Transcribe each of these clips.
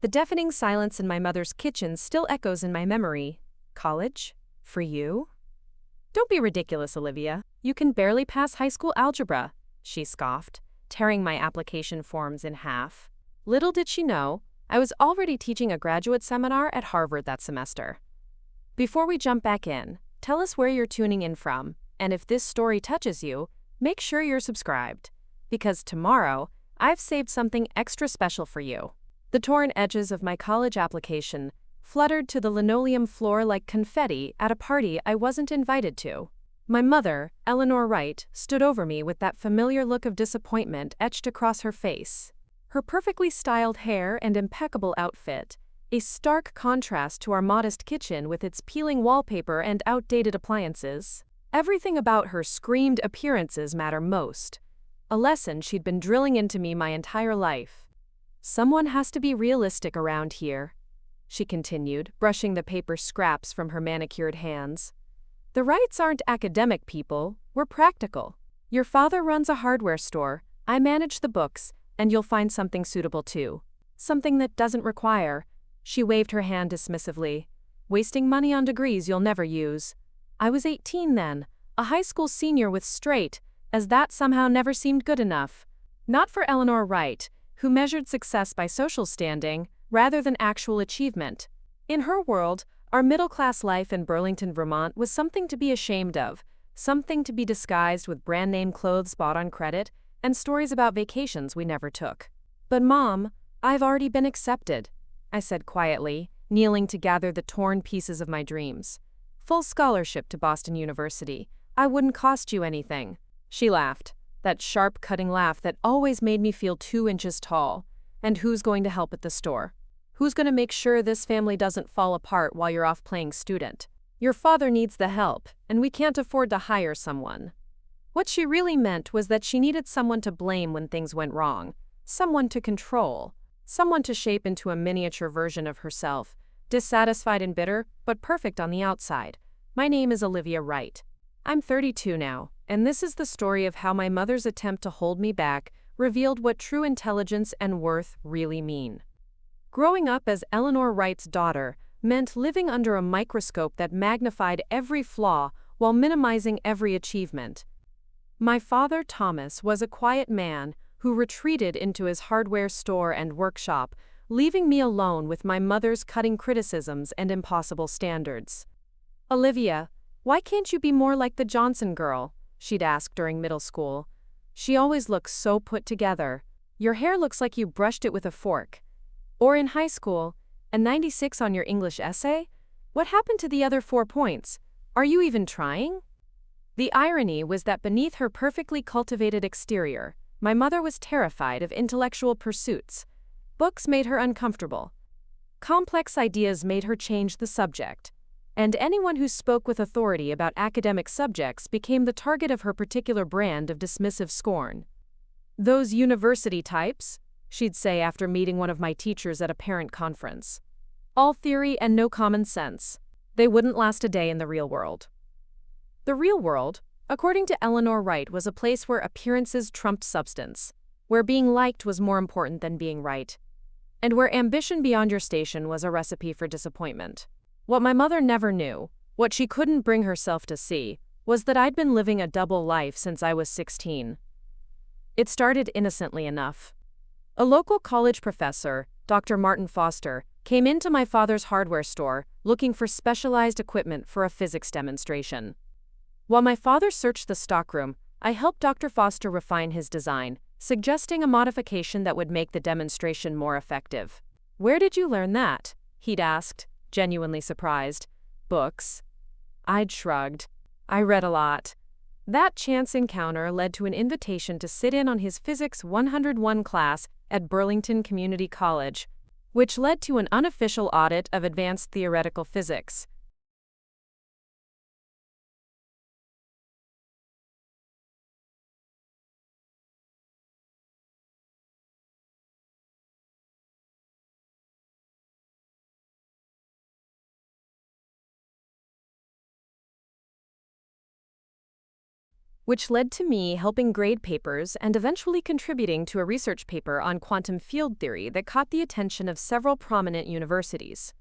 The deafening silence in my mother's kitchen still echoes in my memory. College? For you? Don't be ridiculous, Olivia. You can barely pass high school algebra, she scoffed, tearing my application forms in half. Little did she know, I was already teaching a graduate seminar at Harvard that semester. Before we jump back in, tell us where you're tuning in from, and if this story touches you, make sure you're subscribed. Because tomorrow, I've saved something extra special for you. The torn edges of my college application fluttered to the linoleum floor like confetti at a party I wasn't invited to. My mother, Eleanor Wright, stood over me with that familiar look of disappointment etched across her face. Her perfectly styled hair and impeccable outfit, a stark contrast to our modest kitchen with its peeling wallpaper and outdated appliances. Everything about her screamed appearances matter most, a lesson she'd been drilling into me my entire life. Someone has to be realistic around here, she continued, brushing the paper scraps from her manicured hands. The Wrights aren't academic people, we're practical. Your father runs a hardware store, I manage the books, and you'll find something suitable too. Something that doesn't require, she waved her hand dismissively, wasting money on degrees you'll never use. I was 18 then, a high school senior with straight, as that somehow never seemed good enough. Not for Eleanor Wright, who measured success by social standing, rather than actual achievement. In her world, our middle-class life in Burlington, Vermont was something to be ashamed of, something to be disguised with brand-name clothes bought on credit, and stories about vacations we never took. But Mom, I've already been accepted, I said quietly, kneeling to gather the torn pieces of my dreams. Full scholarship to Boston University. I wouldn't cost you anything. She laughed, that sharp, cutting laugh that always made me feel 2 inches tall. And who's going to help at the store? Who's going to make sure this family doesn't fall apart while you're off playing student? Your father needs the help, and we can't afford to hire someone. What she really meant was that she needed someone to blame when things went wrong, someone to control, someone to shape into a miniature version of herself, dissatisfied and bitter, but perfect on the outside. My name is Olivia Wright. I'm 32 now, and this is the story of how my mother's attempt to hold me back revealed what true intelligence and worth really mean. Growing up as Eleanor Wright's daughter meant living under a microscope that magnified every flaw while minimizing every achievement. My father, Thomas, was a quiet man who retreated into his hardware store and workshop, leaving me alone with my mother's cutting criticisms and impossible standards. Olivia, why can't you be more like the Johnson girl? She'd ask during middle school. She always looks so put together. Your hair looks like you brushed it with a fork. Or in high school, a 96 on your English essay? What happened to the other 4 points? Are you even trying? The irony was that beneath her perfectly cultivated exterior, my mother was terrified of intellectual pursuits. Books made her uncomfortable. Complex ideas made her change the subject. And anyone who spoke with authority about academic subjects became the target of her particular brand of dismissive scorn. Those university types, she'd say after meeting one of my teachers at a parent conference. All theory and no common sense. They wouldn't last a day in the real world. The real world, according to Eleanor Wright, was a place where appearances trumped substance, where being liked was more important than being right, and where ambition beyond your station was a recipe for disappointment. What my mother never knew, what she couldn't bring herself to see, was that I'd been living a double life since I was 16. It started innocently enough. A local college professor, Dr. Martin Foster, came into my father's hardware store looking for specialized equipment for a physics demonstration. While my father searched the stockroom, I helped Dr. Foster refine his design, suggesting a modification that would make the demonstration more effective. "Where did you learn that?" he'd asked, genuinely surprised. "Books." I'd shrugged. I read a lot. That chance encounter led to an invitation to sit in on his Physics 101 class at Burlington Community College, which led to an unofficial audit of advanced theoretical physics. which led to me helping grade papers and eventually contributing to a research paper on quantum field theory that caught the attention of several prominent universities.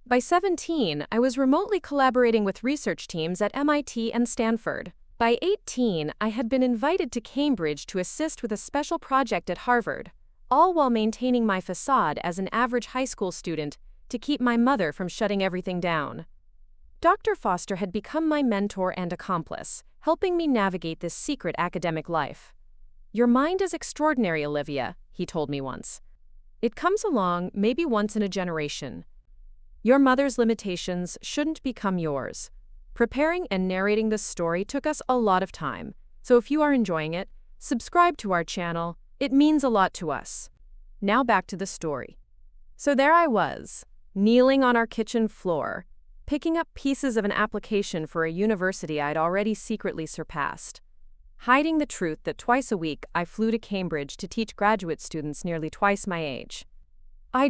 By 17, I was remotely collaborating with research teams at MIT and Stanford. By 18, I had been invited to Cambridge to assist with a special project at Harvard, all while maintaining my facade as an average high school student to keep my mother from shutting everything down. Dr. Foster had become my mentor and accomplice, helping me navigate this secret academic life. "Your mind is extraordinary, Olivia," he told me once. "It comes along maybe once in a generation. Your mother's limitations shouldn't become yours." Preparing and narrating this story took us a lot of time, so if you are enjoying it, subscribe to our channel. It means a lot to us. Now back to the story. So there I was, kneeling on our kitchen floor, picking up pieces of an application for a university I'd already secretly surpassed, hiding the truth that twice a week I flew to Cambridge to teach graduate students nearly twice my age. I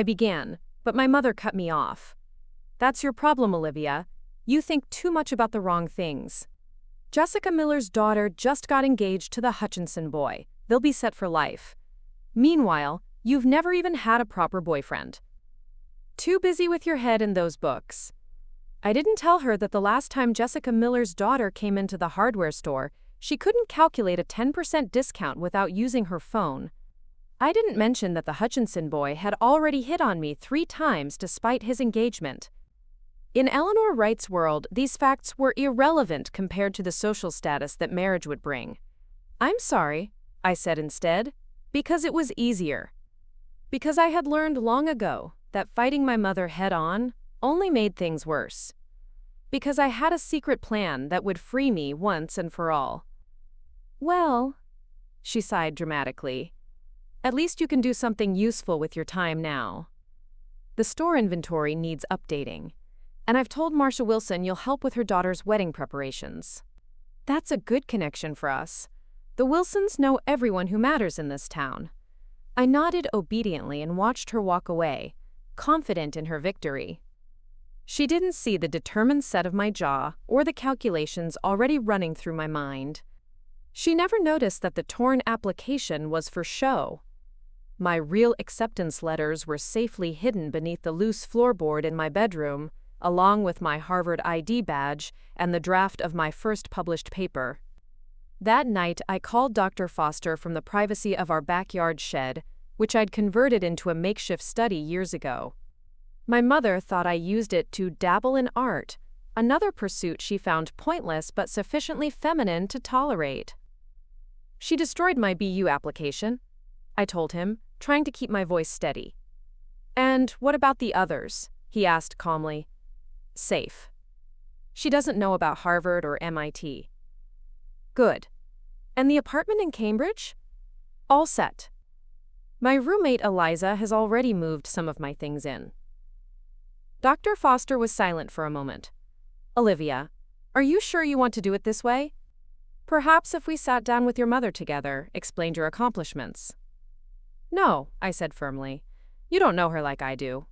began, but my mother cut me off. "That's your problem, Olivia. You think too much about the wrong things. Jessica Miller's daughter just got engaged to the Hutchinson boy. They'll be set for life. Meanwhile, you've never even had a proper boyfriend. Too busy with your head in those books." I didn't tell her that the last time Jessica Miller's daughter came into the hardware store, she couldn't calculate a 10% discount without using her phone. I didn't mention that the Hutchinson boy had already hit on me 3 times despite his engagement. In Eleanor Wright's world, these facts were irrelevant compared to the social status that marriage would bring. "I'm sorry," I said instead, because it was easier. Because I had learned long ago that fighting my mother head-on only made things worse. Because I had a secret plan that would free me once and for all. "Well," she sighed dramatically, "at least you can do something useful with your time now. The store inventory needs updating, and I've told Marcia Wilson you'll help with her daughter's wedding preparations." That's a good connection for us. The Wilsons know everyone who matters in this town. I nodded obediently and watched her walk away, confident in her victory. She didn't see the determined set of my jaw or the calculations already running through my mind. She never noticed that the torn application was for show. My real acceptance letters were safely hidden beneath the loose floorboard in my bedroom, along with my Harvard ID badge and the draft of my first published paper. That night, I called Dr. Foster from the privacy of our backyard shed, which I'd converted into a makeshift study years ago. My mother thought I used it to dabble in art, another pursuit she found pointless but sufficiently feminine to tolerate. She destroyed my BU application, I told him, trying to keep my voice steady. "And what about the others?" he asked calmly. "Safe. She doesn't know about Harvard or MIT." "Good. And the apartment in Cambridge?" "All set. My roommate Eliza has already moved some of my things in." Dr. Foster was silent for a moment. "Olivia, are you sure you want to do it this way? Perhaps if we sat down with your mother together, explained your accomplishments." "No," I said firmly. "You don't know her like I do.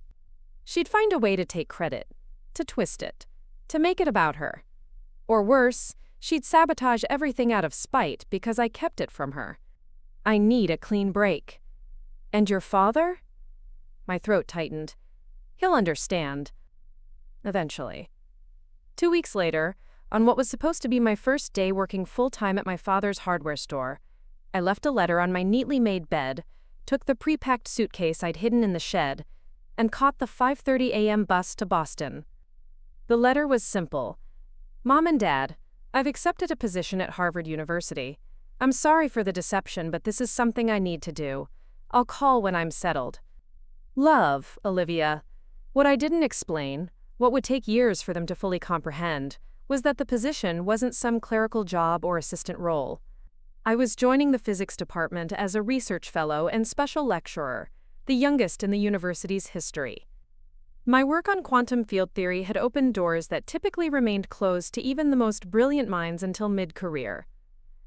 She'd find a way to take credit, to twist it, to make it about her. Or worse, she'd sabotage everything out of spite because I kept it from her. I need a clean break." "And your father?" My throat tightened. "He'll understand. Eventually." 2 weeks later, on what was supposed to be my first day working full-time at my father's hardware store, I left a letter on my neatly made bed, took the pre-packed suitcase I'd hidden in the shed, and caught the 5:30 a.m. bus to Boston. The letter was simple. "Mom and Dad, I've accepted a position at Harvard University. I'm sorry for the deception, but this is something I need to do. I'll call when I'm settled. Love, Olivia." What I didn't explain, what would take years for them to fully comprehend, was that the position wasn't some clerical job or assistant role. I was joining the physics department as a research fellow and special lecturer, the youngest in the university's history. My work on quantum field theory had opened doors that typically remained closed to even the most brilliant minds until mid-career.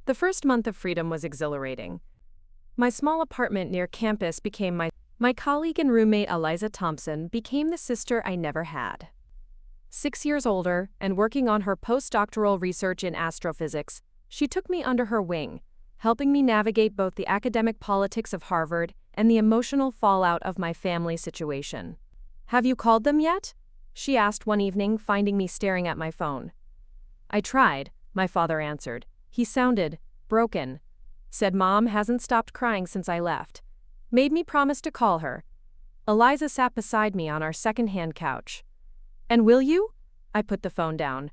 The first month of freedom was exhilarating. My small apartment near campus became my colleague and roommate Eliza Thompson became the sister I never had. 6 years older and working on her postdoctoral research in astrophysics, she took me under her wing, helping me navigate both the academic politics of Harvard and the emotional fallout of my family situation. "Have you called them yet?" she asked one evening, finding me staring at my phone. "I tried," my father answered. He sounded broken. Said Mom hasn't stopped crying since I left. Made me promise to call her. Eliza sat beside me on our second-hand couch. "And will you?" I put the phone down.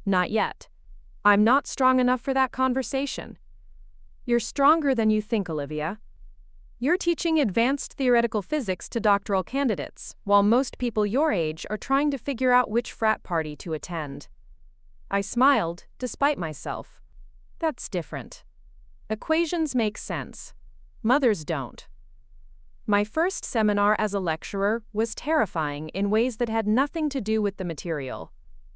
"Not yet. I'm not strong enough for that conversation." "You're stronger than you think, Olivia. You're teaching advanced theoretical physics to doctoral candidates, while most people your age are trying to figure out which frat party to attend." I smiled, despite myself. That's different. Equations make sense. Mothers don't. My first seminar as a lecturer was terrifying in ways that had nothing to do with the material.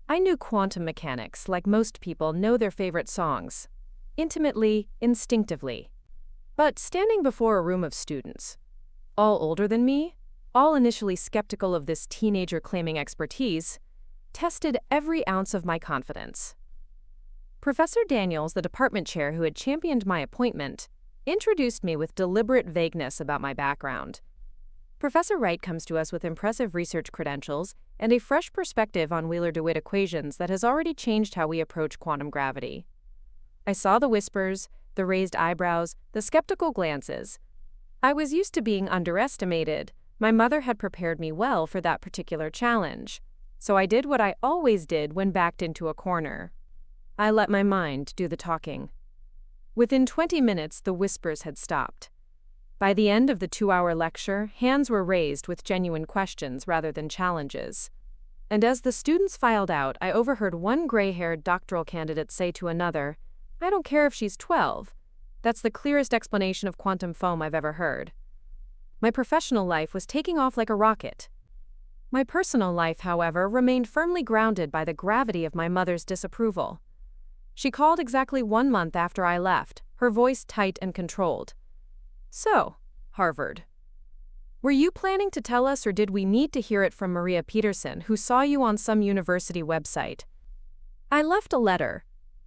I knew quantum mechanics like most people know their favorite songs. Intimately, instinctively. But standing before a room of students, all older than me, all initially skeptical of this teenager claiming expertise, tested every ounce of my confidence. Professor Daniels, the department chair who had championed my appointment, introduced me with deliberate vagueness about my background. Professor Wright comes to us with impressive research credentials and a fresh perspective on Wheeler-DeWitt equations that has already changed how we approach quantum gravity. I saw the whispers, the raised eyebrows, the skeptical glances. I was used to being underestimated. My mother had prepared me well for that particular challenge. So I did what I always did when backed into a corner. I let my mind do the talking. Within 20 minutes, the whispers had stopped. By the end of the 2-hour lecture, hands were raised with genuine questions rather than challenges. And as the students filed out, I overheard one gray-haired doctoral candidate say to another, "I don't care if she's 12. That's the clearest explanation of quantum foam I've ever heard." My professional life was taking off like a rocket. My personal life, however, remained firmly grounded by the gravity of my mother's disapproval. She called exactly 1 month after I left, her voice tight and controlled. "So, Harvard. Were you planning to tell us, or did we need to hear it from Maria Peterson, who saw you on some university website?" "I left a letter,"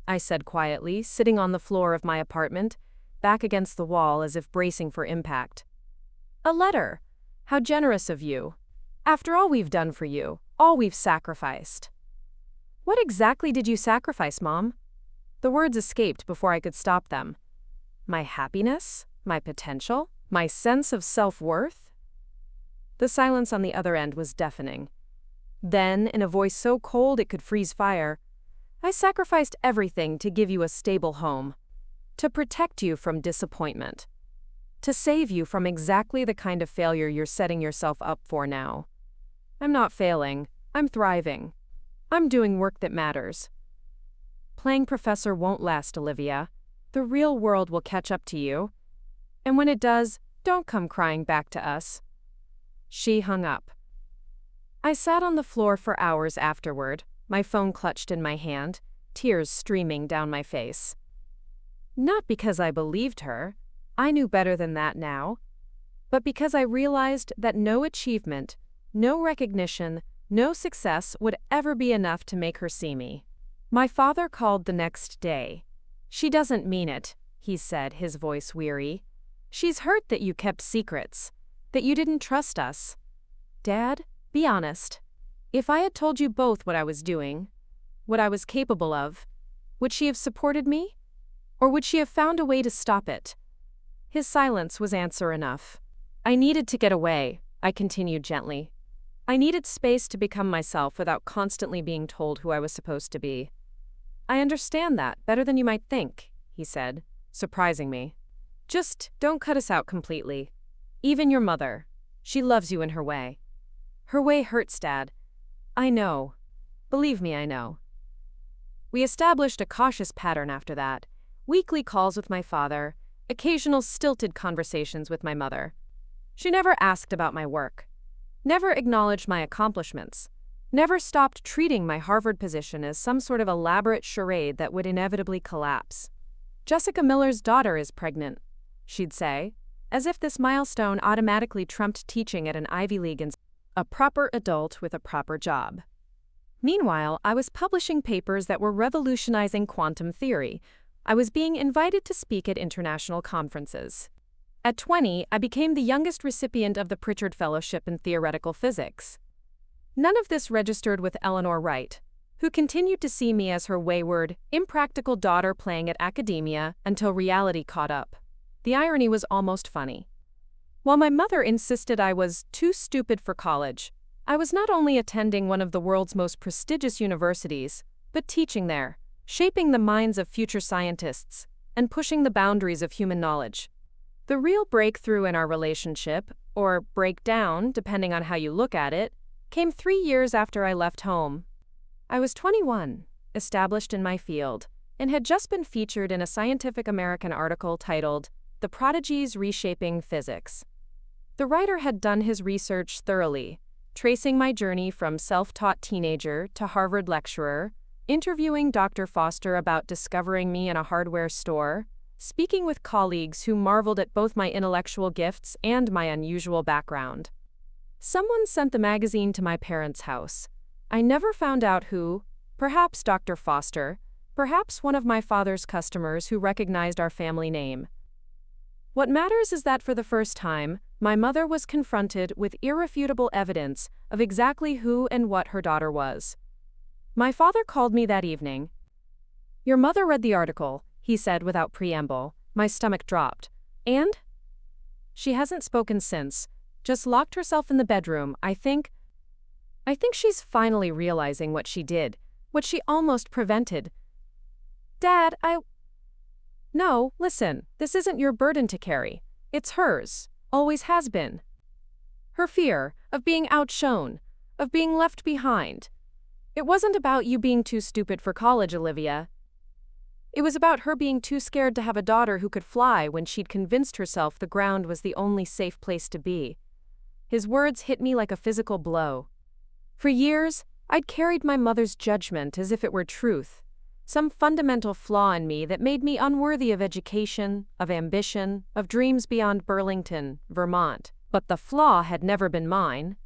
I said quietly, sitting on the floor of my apartment, back against the wall as if bracing for impact. "A letter? How generous of you. After all we've done for you, all we've sacrificed." "What exactly did you sacrifice, Mom?" The words escaped before I could stop them. My happiness? My potential? My sense of self-worth? The silence on the other end was deafening. Then, in a voice so cold it could freeze fire, "I sacrificed everything to give you a stable home, to protect you from disappointment, to save you from exactly the kind of failure you're setting yourself up for now. I'm not failing. I'm thriving. I'm doing work that matters. Playing professor won't last, Olivia. The real world will catch up to you. And when it does, don't come crying back to us." She hung up. I sat on the floor for hours afterward, my phone clutched in my hand, tears streaming down my face. Not because I believed her, I knew better than that now, but because I realized that no achievement, no recognition, no success would ever be enough to make her see me. My father called the next day. "She doesn't mean it," he said, his voice weary. "She's hurt that you kept secrets, that you didn't trust us. Dad, be honest. If I had told you both what I was doing, what I was capable of, would she have supported me? Or would she have found a way to stop it?" His silence was answer enough. "I needed to get away," I continued gently. "I needed space to become myself without constantly being told who I was supposed to be." "I understand that better than you might think," he said, surprising me. "Just don't cut us out completely. Even your mother. She loves you in her way." "Her way hurts, Dad." "I know. Believe me, I know." We established a cautious pattern after that. Weekly calls with my father, occasional stilted conversations with my mother. She never asked about my work, never acknowledged my accomplishments, never stopped treating my Harvard position as some sort of elaborate charade that would inevitably collapse. "Jessica Miller's daughter is pregnant," she'd say, as if this milestone automatically trumped teaching at an Ivy League institution, a proper adult with a proper job. Meanwhile, I was publishing papers that were revolutionizing quantum theory. I was being invited to speak at international conferences. At 20, I became the youngest recipient of the Pritchard Fellowship in Theoretical Physics. None of this registered with Eleanor Wright, who continued to see me as her wayward, impractical daughter playing at academia until reality caught up. The irony was almost funny. While my mother insisted I was too stupid for college, I was not only attending one of the world's most prestigious universities, but teaching there, shaping the minds of future scientists, and pushing the boundaries of human knowledge. The real breakthrough in our relationship, or breakdown, depending on how you look at it, came 3 years after I left home. I was 21, established in my field, and had just been featured in a Scientific American article titled, "The Prodigies Reshaping Physics." The writer had done his research thoroughly, tracing my journey from self-taught teenager to Harvard lecturer, interviewing Dr. Foster about discovering me in a hardware store, speaking with colleagues who marveled at both my intellectual gifts and my unusual background. Someone sent the magazine to my parents' house. I never found out who, perhaps Dr. Foster, perhaps one of my father's customers who recognized our family name. What matters is that for the first time, my mother was confronted with irrefutable evidence of exactly who and what her daughter was. My father called me that evening. "Your mother read the article," he said without preamble. My stomach dropped. "And?" "She hasn't spoken since. Just locked herself in the bedroom. I think she's finally realizing what she did, what she almost prevented." "Dad, No, listen, this isn't your burden to carry. It's hers, always has been. Her fear of being outshone, of being left behind. It wasn't about you being too stupid for college, Olivia. It was about her being too scared to have a daughter who could fly when she'd convinced herself the ground was the only safe place to be." His words hit me like a physical blow. For years, I'd carried my mother's judgment as if it were truth. Some fundamental flaw in me that made me unworthy of education, of ambition, of dreams beyond Burlington, Vermont. But the flaw had never been mine.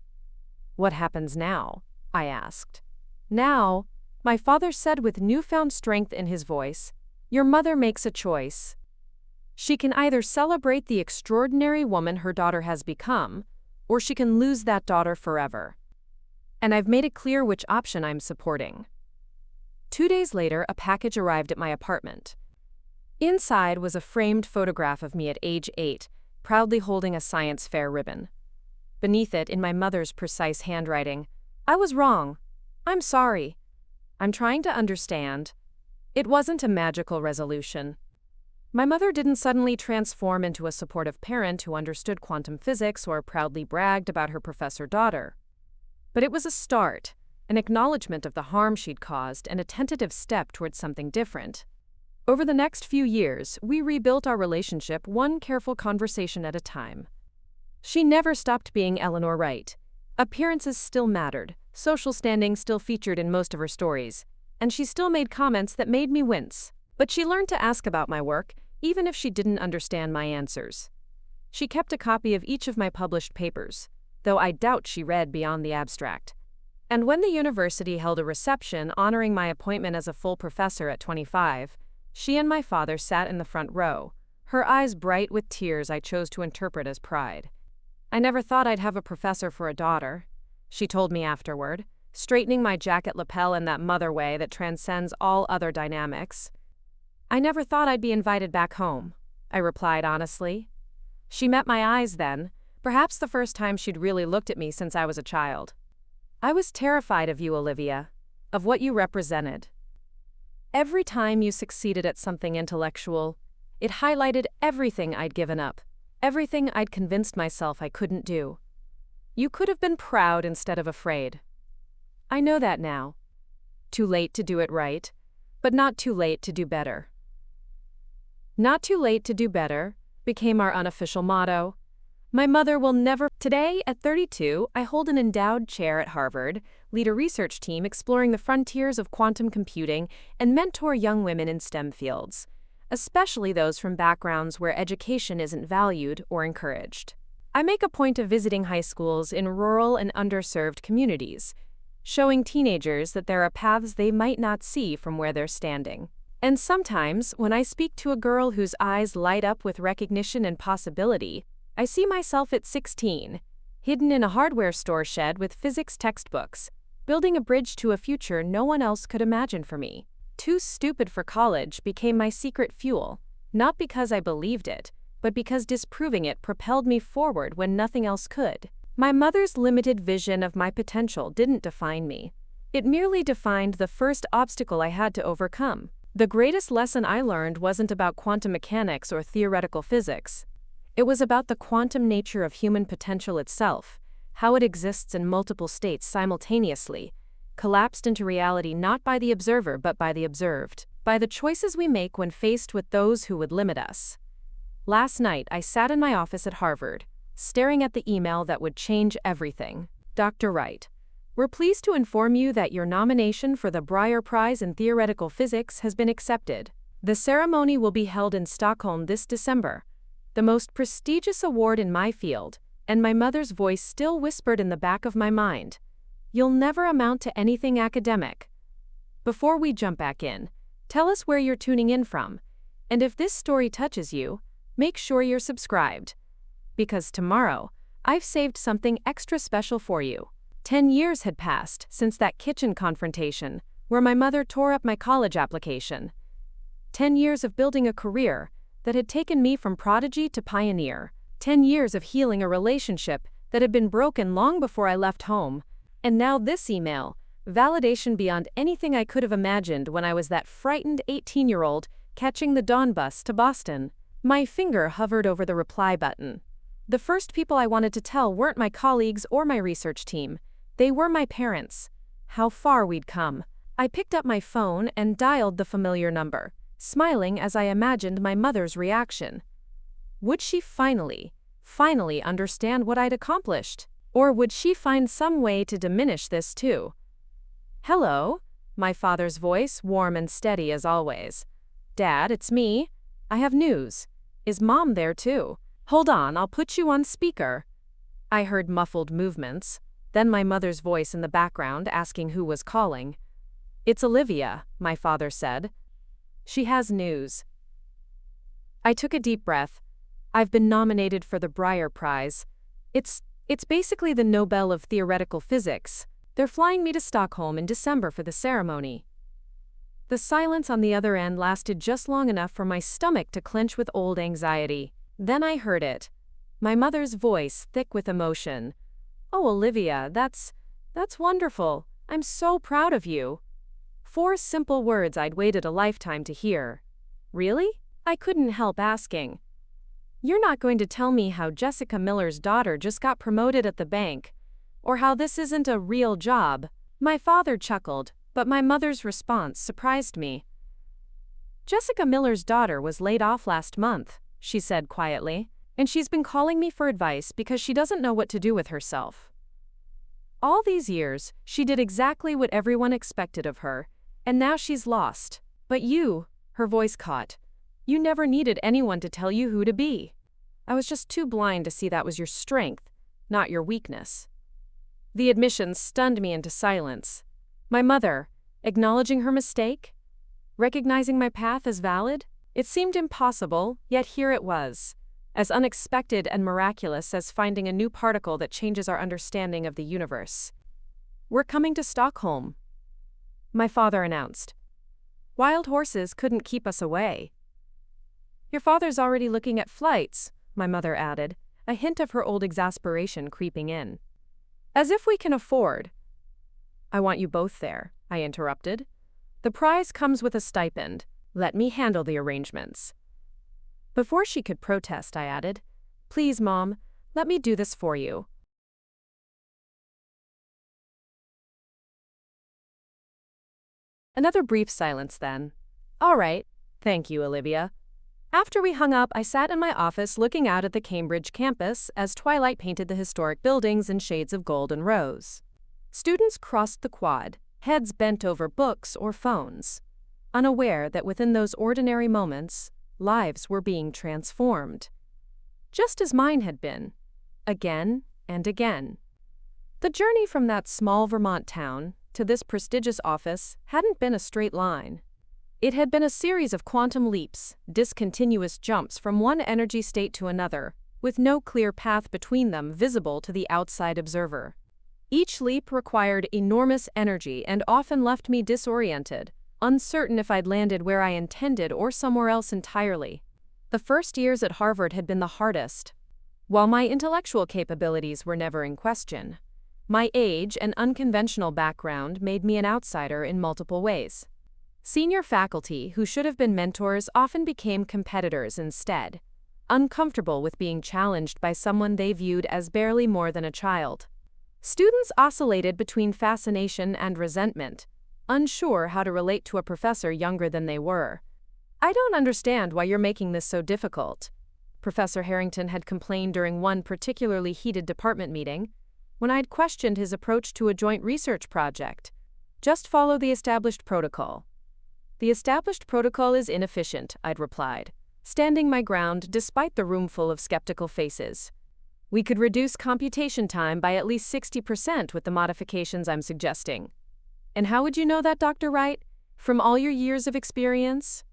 "What happens now?" I asked. "Now," my father said with newfound strength in his voice, "your mother makes a choice. She can either celebrate the extraordinary woman her daughter has become, or she can lose that daughter forever. And I've made it clear which option I'm supporting." 2 days later, a package arrived at my apartment. Inside was a framed photograph of me at age 8, proudly holding a science fair ribbon. Beneath it, in my mother's precise handwriting, "I was wrong. I'm sorry. I'm trying to understand." It wasn't a magical resolution. My mother didn't suddenly transform into a supportive parent who understood quantum physics or proudly bragged about her professor daughter. But it was a start. An acknowledgement of the harm she'd caused and a tentative step towards something different. Over the next few years, we rebuilt our relationship one careful conversation at a time. She never stopped being Eleanor Wright. Appearances still mattered, social standing still featured in most of her stories, and she still made comments that made me wince. But she learned to ask about my work, even if she didn't understand my answers. She kept a copy of each of my published papers, though I doubt she read beyond the abstract. And when the university held a reception honoring my appointment as a full professor at 25, she and my father sat in the front row, her eyes bright with tears I chose to interpret as pride. "I never thought I'd have a professor for a daughter," she told me afterward, straightening my jacket lapel in that mother way that transcends all other dynamics. "I never thought I'd be invited back home," I replied honestly. She met my eyes then, perhaps the first time she'd really looked at me since I was a child. "I was terrified of you, Olivia, of what you represented. Every time you succeeded at something intellectual, it highlighted everything I'd given up, everything I'd convinced myself I couldn't do. You could have been proud instead of afraid. I know that now. Too late to do it right, but not too late to do better." "Not too late to do better" became our unofficial motto. My mother will never. Today, at 32, I hold an endowed chair at Harvard, lead a research team exploring the frontiers of quantum computing, and mentor young women in STEM fields, especially those from backgrounds where education isn't valued or encouraged. I make a point of visiting high schools in rural and underserved communities, showing teenagers that there are paths they might not see from where they're standing. And sometimes, when I speak to a girl whose eyes light up with recognition and possibility, I see myself at 16, hidden in a hardware store shed with physics textbooks, building a bridge to a future no one else could imagine for me. Too stupid for college became my secret fuel, not because I believed it, but because disproving it propelled me forward when nothing else could. My mother's limited vision of my potential didn't define me. It merely defined the first obstacle I had to overcome. The greatest lesson I learned wasn't about quantum mechanics or theoretical physics. It was about the quantum nature of human potential itself, how it exists in multiple states simultaneously, collapsed into reality not by the observer but by the observed, by the choices we make when faced with those who would limit us. Last night, I sat in my office at Harvard, staring at the email that would change everything. Dr. Wright, we're pleased to inform you that your nomination for the Breyer Prize in Theoretical Physics has been accepted. The ceremony will be held in Stockholm this December, the most prestigious award in my field, and my mother's voice still whispered in the back of my mind, "You'll never amount to anything academic." Before we jump back in, tell us where you're tuning in from, and if this story touches you, make sure you're subscribed. Because tomorrow, I've saved something extra special for you. 10 years had passed since that kitchen confrontation where my mother tore up my college application. 10 years of building a career that had taken me from prodigy to pioneer. 10 years of healing a relationship that had been broken long before I left home. And now this email, validation beyond anything I could have imagined when I was that frightened 18-year-old catching the dawn bus to Boston. My finger hovered over the reply button. The first people I wanted to tell weren't my colleagues or my research team. They were my parents. How far we'd come. I picked up my phone and dialed the familiar number, smiling as I imagined my mother's reaction. Would she finally understand what I'd accomplished? Or would she find some way to diminish this too? "Hello," my father's voice, warm and steady as always. "Dad, it's me. I have news. Is Mom there too? Hold on, I'll put you on speaker." I heard muffled movements, then my mother's voice in the background asking who was calling. "It's Olivia," my father said. "She has news." I took a deep breath. I've been nominated for the Breyer Prize. It's basically the Nobel of Theoretical Physics. They're flying me to Stockholm in December for the ceremony. The silence on the other end lasted just long enough for my stomach to clench with old anxiety. Then I heard it. My mother's voice, thick with emotion. "Oh, Olivia, that's wonderful. I'm so proud of you." 4 simple words I'd waited a lifetime to hear. "Really?" I couldn't help asking. "You're not going to tell me how Jessica Miller's daughter just got promoted at the bank, or how this isn't a real job?" My father chuckled, but my mother's response surprised me. "Jessica Miller's daughter was laid off last month," she said quietly, "and she's been calling me for advice because she doesn't know what to do with herself. All these years, she did exactly what everyone expected of her, and now she's lost. But you," her voice caught, "you never needed anyone to tell you who to be. I was just too blind to see that was your strength, not your weakness." The admission stunned me into silence. My mother, acknowledging her mistake? Recognizing my path as valid? It seemed impossible, yet here it was. As unexpected and miraculous as finding a new particle that changes our understanding of the universe. "We're coming to Stockholm," my father announced. "Wild horses couldn't keep us away." "Your father's already looking at flights," my mother added, a hint of her old exasperation creeping in. "As if we can afford." "I want you both there," I interrupted. "The prize comes with a stipend. Let me handle the arrangements." Before she could protest, I added, "Please, Mom, let me do this for you." Another brief silence then. "All right, thank you, Olivia." After we hung up, I sat in my office looking out at the Cambridge campus as twilight painted the historic buildings in shades of gold and rose. Students crossed the quad, heads bent over books or phones, unaware that within those ordinary moments, lives were being transformed. Just as mine had been, again and again. The journey from that small Vermont town to this prestigious office hadn't been a straight line. It had been a series of quantum leaps, discontinuous jumps from one energy state to another, with no clear path between them visible to the outside observer. Each leap required enormous energy and often left me disoriented, uncertain if I'd landed where I intended or somewhere else entirely. The first years at Harvard had been the hardest. While my intellectual capabilities were never in question, my age and unconventional background made me an outsider in multiple ways. Senior faculty who should have been mentors often became competitors instead, uncomfortable with being challenged by someone they viewed as barely more than a child. Students oscillated between fascination and resentment, unsure how to relate to a professor younger than they were. "I don't understand why you're making this so difficult," Professor Harrington had complained during one particularly heated department meeting, when I'd questioned his approach to a joint research project. "Just follow the established protocol." "The established protocol is inefficient," I'd replied, standing my ground despite the roomful of skeptical faces. "We could reduce computation time by at least 60% with the modifications I'm suggesting." "And how would you know that, Dr. Wright? From all your years of experience?"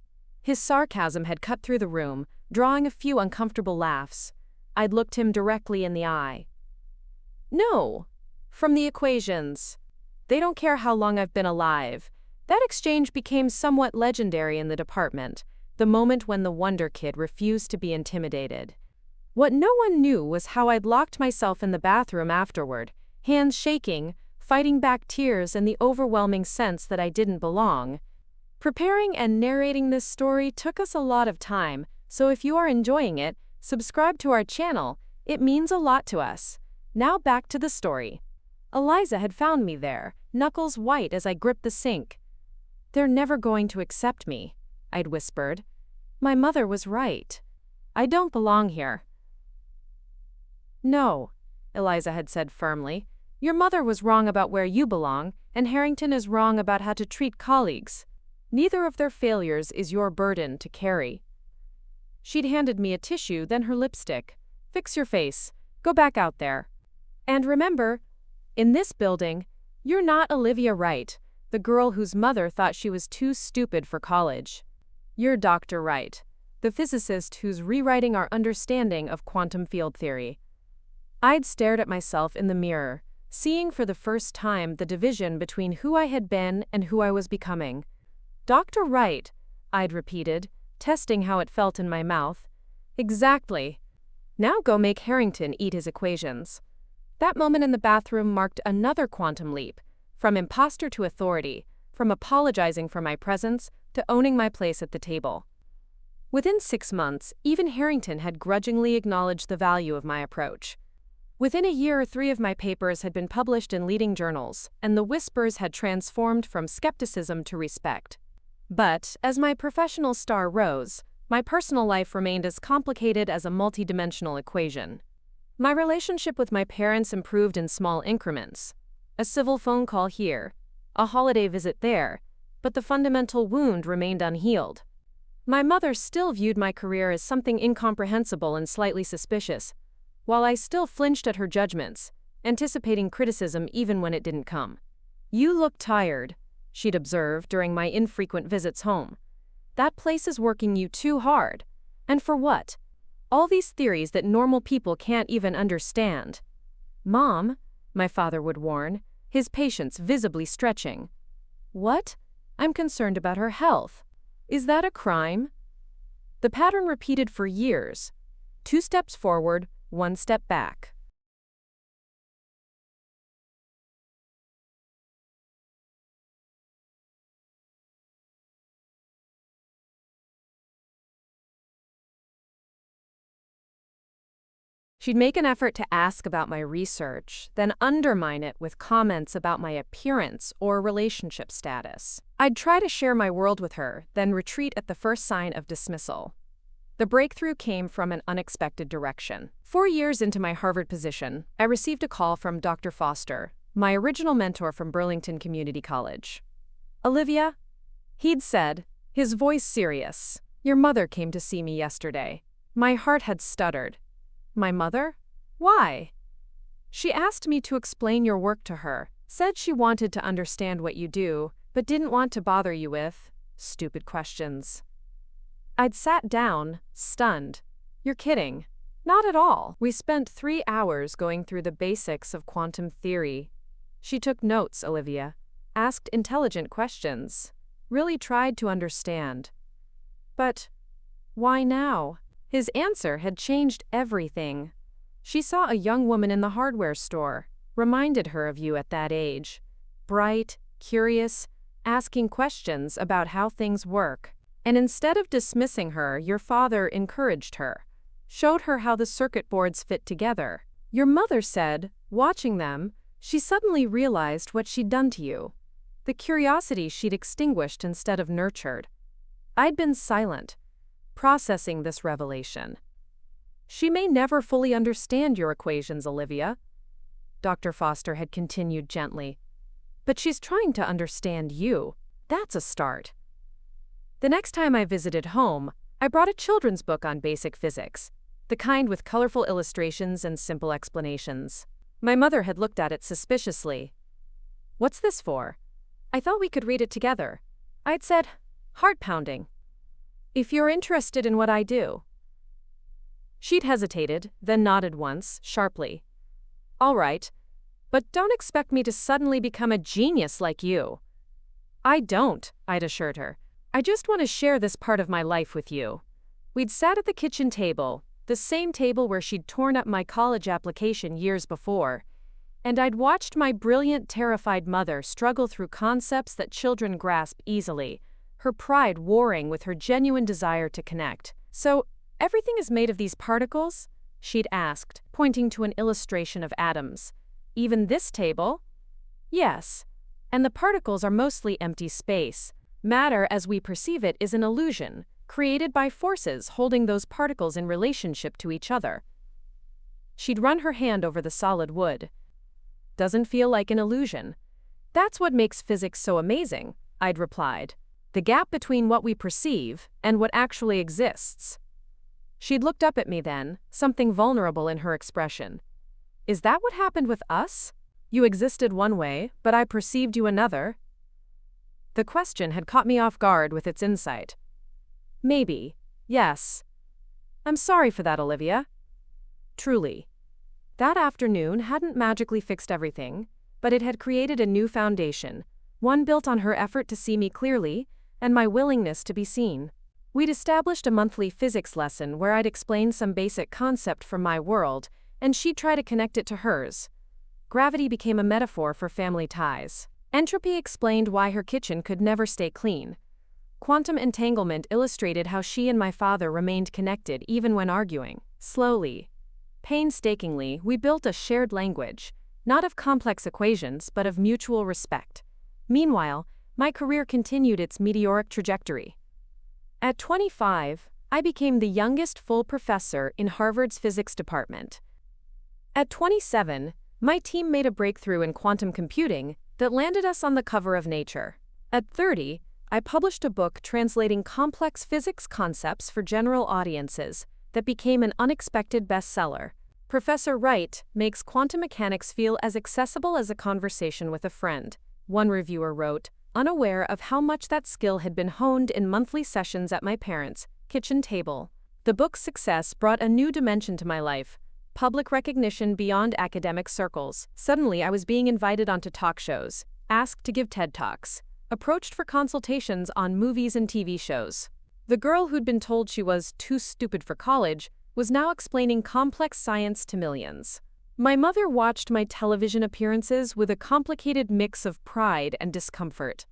His sarcasm had cut through the room, drawing a few uncomfortable laughs. I'd looked him directly in the eye. "No, from the equations. They don't care how long I've been alive." That exchange became somewhat legendary in the department, the moment when the Wonder Kid refused to be intimidated. What no one knew was how I'd locked myself in the bathroom afterward, hands shaking, fighting back tears and the overwhelming sense that I didn't belong. Preparing and narrating this story took us a lot of time, so if you are enjoying it, subscribe to our channel. It means a lot to us. Now back to the story. Eliza had found me there, knuckles white as I gripped the sink. "They're never going to accept me," I'd whispered. "My mother was right. I don't belong here." "No," Eliza had said firmly. "Your mother was wrong about where you belong, and Harrington is wrong about how to treat colleagues. Neither of their failures is your burden to carry." She'd handed me a tissue, then her lipstick. "Fix your face. Go back out there. And remember, in this building, you're not Olivia Wright, the girl whose mother thought she was too stupid for college. You're Dr. Wright, the physicist who's rewriting our understanding of quantum field theory." I'd stared at myself in the mirror, seeing for the first time the division between who I had been and who I was becoming. "Dr. Wright," I'd repeated, testing how it felt in my mouth. "Exactly. Now go make Harrington eat his equations." That moment in the bathroom marked another quantum leap, from imposter to authority, from apologizing for my presence to owning my place at the table. Within 6 months, even Harrington had grudgingly acknowledged the value of my approach. Within a year, 3 of my papers had been published in leading journals, and the whispers had transformed from skepticism to respect. But, as my professional star rose, my personal life remained as complicated as a multidimensional equation. My relationship with my parents improved in small increments. A civil phone call here, a holiday visit there, but the fundamental wound remained unhealed. My mother still viewed my career as something incomprehensible and slightly suspicious, while I still flinched at her judgments, anticipating criticism even when it didn't come. "You look tired," she'd observe during my infrequent visits home. "That place is working you too hard. And for what? All these theories that normal people can't even understand." "Mom," my father would warn, his patience visibly stretching. "What? I'm concerned about her health. Is that a crime?" The pattern repeated for years. 2 steps forward, 1 step back. She'd make an effort to ask about my research, then undermine it with comments about my appearance or relationship status. I'd try to share my world with her, then retreat at the first sign of dismissal. The breakthrough came from an unexpected direction. 4 years into my Harvard position, I received a call from Dr. Foster, my original mentor from Burlington Community College. "Olivia," he'd said, his voice serious, "your mother came to see me yesterday." My heart had stuttered. "My mother? Why?" She asked me to explain your work to her, said she wanted to understand what you do, but didn't want to bother you with stupid questions. I'd sat down, stunned. You're kidding. Not at all. We spent 3 hours going through the basics of quantum theory. She took notes, Olivia, asked intelligent questions, really tried to understand. But why now? His answer had changed everything. She saw a young woman in the hardware store, reminded her of you at that age. Bright, curious, asking questions about how things work. And instead of dismissing her, your father encouraged her, showed her how the circuit boards fit together. Your mother said, watching them, she suddenly realized what she'd done to you. The curiosity she'd extinguished instead of nurtured. I'd been silent, processing this revelation. She may never fully understand your equations, Olivia, Dr. Foster had continued gently. But she's trying to understand you. That's a start. The next time I visited home, I brought a children's book on basic physics, the kind with colorful illustrations and simple explanations. My mother had looked at it suspiciously. What's this for? I thought we could read it together. I'd said, heart pounding. If you're interested in what I do. She'd hesitated, then nodded once, sharply. All right, but don't expect me to suddenly become a genius like you. I don't, I'd assured her. I just want to share this part of my life with you. We'd sat at the kitchen table, the same table where she'd torn up my college application years before, and I'd watched my brilliant, terrified mother struggle through concepts that children grasp easily, her pride warring with her genuine desire to connect. So, everything is made of these particles? She'd asked, pointing to an illustration of atoms. Even this table? Yes. And the particles are mostly empty space. Matter as we perceive it is an illusion, created by forces holding those particles in relationship to each other. She'd run her hand over the solid wood. Doesn't feel like an illusion. That's what makes physics so amazing, I'd replied. The gap between what we perceive and what actually exists. She'd looked up at me then, something vulnerable in her expression. Is that what happened with us? You existed one way, but I perceived you another. The question had caught me off guard with its insight. Maybe. Yes. I'm sorry for that, Olivia. Truly. That afternoon hadn't magically fixed everything, but it had created a new foundation, one built on her effort to see me clearly and my willingness to be seen. We'd established a monthly physics lesson where I'd explain some basic concept from my world, and she'd try to connect it to hers. Gravity became a metaphor for family ties. Entropy explained why her kitchen could never stay clean. Quantum entanglement illustrated how she and my father remained connected even when arguing. Slowly, painstakingly, we built a shared language, not of complex equations but of mutual respect. Meanwhile, my career continued its meteoric trajectory. At 25, I became the youngest full professor in Harvard's physics department. At 27, my team made a breakthrough in quantum computing that landed us on the cover of Nature. At 30, I published a book translating complex physics concepts for general audiences that became an unexpected bestseller. Professor Wright makes quantum mechanics feel as accessible as a conversation with a friend, one reviewer wrote, unaware of how much that skill had been honed in monthly sessions at my parents' kitchen table. The book's success brought a new dimension to my life. Public recognition beyond academic circles. Suddenly, I was being invited onto talk shows, asked to give TED Talks, approached for consultations on movies and TV shows. The girl who'd been told she was too stupid for college was now explaining complex science to millions. My mother watched my television appearances with a complicated mix of pride and discomfort.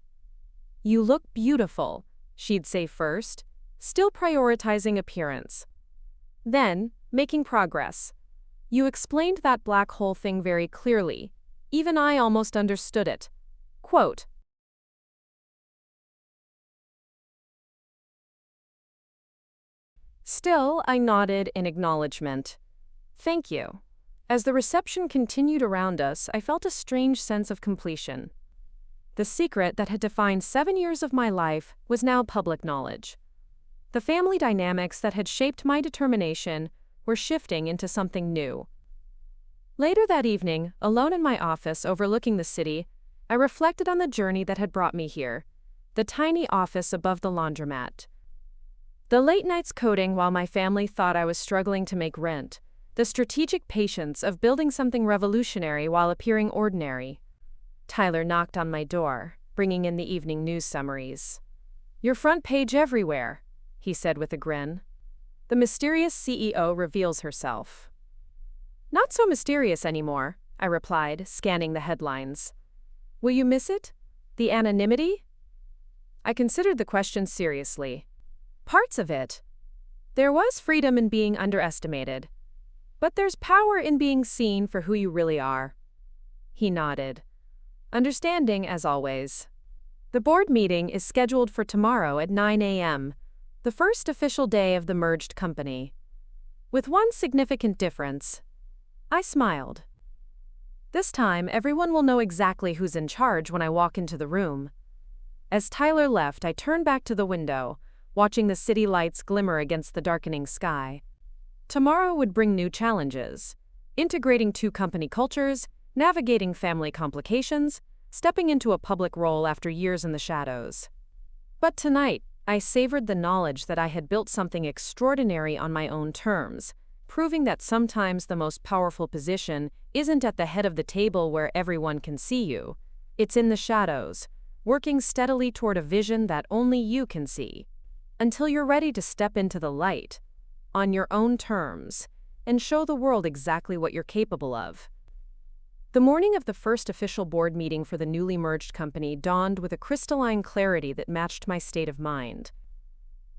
You look beautiful, she'd say first, still prioritizing appearance. Then, making progress. You explained that black hole thing very clearly. Even I almost understood it. Quote. Still, I nodded in acknowledgement. Thank you. As the reception continued around us, I felt a strange sense of completion. The secret that had defined 7 years of my life was now public knowledge. The family dynamics that had shaped my determination were shifting into something new. Later that evening, alone in my office overlooking the city, I reflected on the journey that had brought me here, the tiny office above the laundromat. The late nights coding while my family thought I was struggling to make rent, the strategic patience of building something revolutionary while appearing ordinary. Tyler knocked on my door, bringing in the evening news summaries. "Your front page everywhere," he said with a grin. The mysterious CEO reveals herself. "Not so mysterious anymore," I replied, scanning the headlines. "Will you miss it? The anonymity?" I considered the question seriously. Parts of it. There was freedom in being underestimated. But there's power in being seen for who you really are. He nodded. Understanding, as always. The board meeting is scheduled for tomorrow at 9 a.m., the first official day of the merged company. With one significant difference. I smiled. This time, everyone will know exactly who's in charge when I walk into the room. As Tyler left, I turned back to the window, watching the city lights glimmer against the darkening sky. Tomorrow would bring new challenges. Integrating two company cultures, navigating family complications, stepping into a public role after years in the shadows. But tonight, I savored the knowledge that I had built something extraordinary on my own terms, proving that sometimes the most powerful position isn't at the head of the table where everyone can see you. It's in the shadows, working steadily toward a vision that only you can see. Until you're ready to step into the light, on your own terms, and show the world exactly what you're capable of. The morning of the first official board meeting for the newly merged company dawned with a crystalline clarity that matched my state of mind.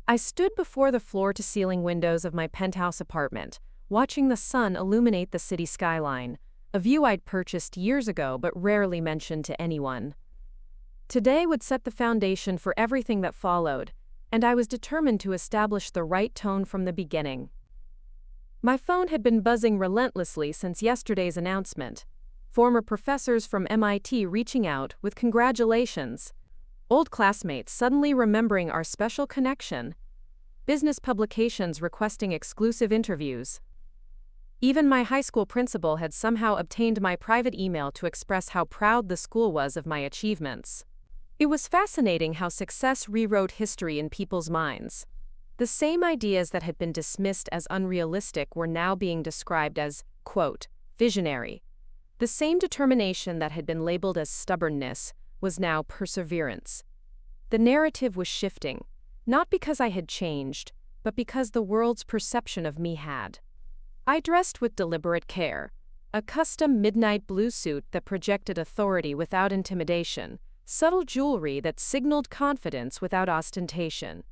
I stood before the floor-to-ceiling windows of my penthouse apartment, watching the sun illuminate the city skyline, a view I'd purchased years ago but rarely mentioned to anyone. Today would set the foundation for everything that followed, and I was determined to establish the right tone from the beginning. My phone had been buzzing relentlessly since yesterday's announcement. Former professors from MIT reaching out with congratulations. Old classmates suddenly remembering our special connection. Business publications requesting exclusive interviews. Even my high school principal had somehow obtained my private email to express how proud the school was of my achievements. It was fascinating how success rewrote history in people's minds. The same ideas that had been dismissed as unrealistic were now being described as, quote, visionary. The same determination that had been labeled as stubbornness was now perseverance. The narrative was shifting, not because I had changed, but because the world's perception of me had. I dressed with deliberate care, a custom midnight blue suit that projected authority without intimidation, subtle jewelry that signaled confidence without ostentation.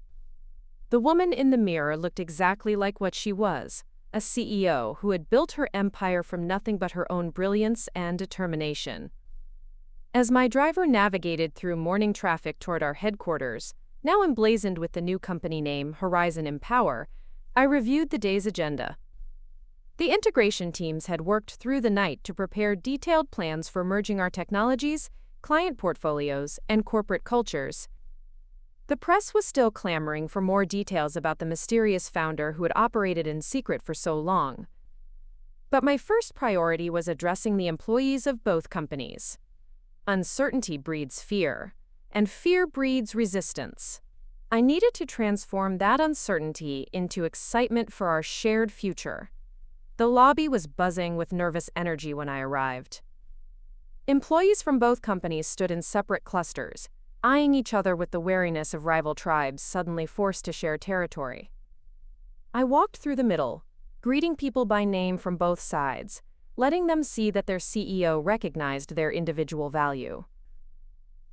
The woman in the mirror looked exactly like what she was, a CEO who had built her empire from nothing but her own brilliance and determination. As my driver navigated through morning traffic toward our headquarters, now emblazoned with the new company name Horizon Empower, I reviewed the day's agenda. The integration teams had worked through the night to prepare detailed plans for merging our technologies, client portfolios, and corporate cultures. The press was still clamoring for more details about the mysterious founder who had operated in secret for so long. But my first priority was addressing the employees of both companies. Uncertainty breeds fear, and fear breeds resistance. I needed to transform that uncertainty into excitement for our shared future. The lobby was buzzing with nervous energy when I arrived. Employees from both companies stood in separate clusters, eyeing each other with the wariness of rival tribes suddenly forced to share territory. I walked through the middle, greeting people by name from both sides, letting them see that their CEO recognized their individual value.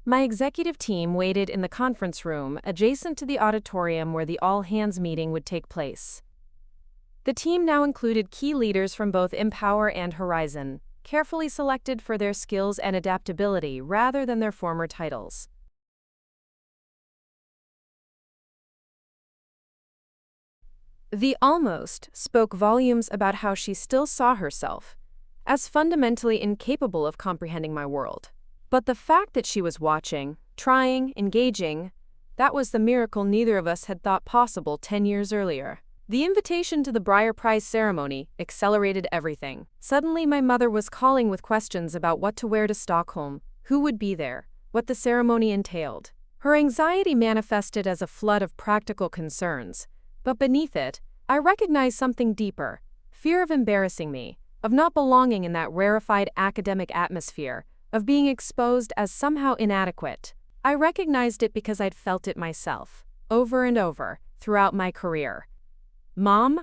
My executive team waited in the conference room adjacent to the auditorium where the all-hands meeting would take place. The team now included key leaders from both Empower and Horizon, carefully selected for their skills and adaptability rather than their former titles. The almost spoke volumes about how she still saw herself as fundamentally incapable of comprehending my world. But the fact that she was watching, trying, engaging, that was the miracle neither of us had thought possible 10 years earlier. The invitation to the Briar Prize ceremony accelerated everything. Suddenly, my mother was calling with questions about what to wear to Stockholm, who would be there, what the ceremony entailed. Her anxiety manifested as a flood of practical concerns, but beneath it, I recognized something deeper: fear of embarrassing me, of not belonging in that rarefied academic atmosphere, of being exposed as somehow inadequate. I recognized it because I'd felt it myself, over and over, throughout my career. "Mom?"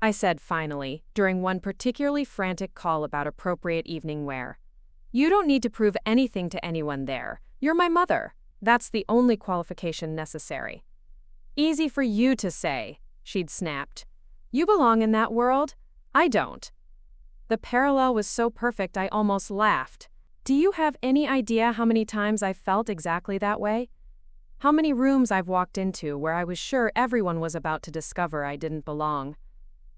I said finally, during one particularly frantic call about appropriate evening wear. "You don't need to prove anything to anyone there. You're my mother. That's the only qualification necessary." "Easy for you to say," she'd snapped. "You belong in that world. I don't." The parallel was so perfect I almost laughed. Do you have any idea how many times I've felt exactly that way? How many rooms I've walked into where I was sure everyone was about to discover I didn't belong?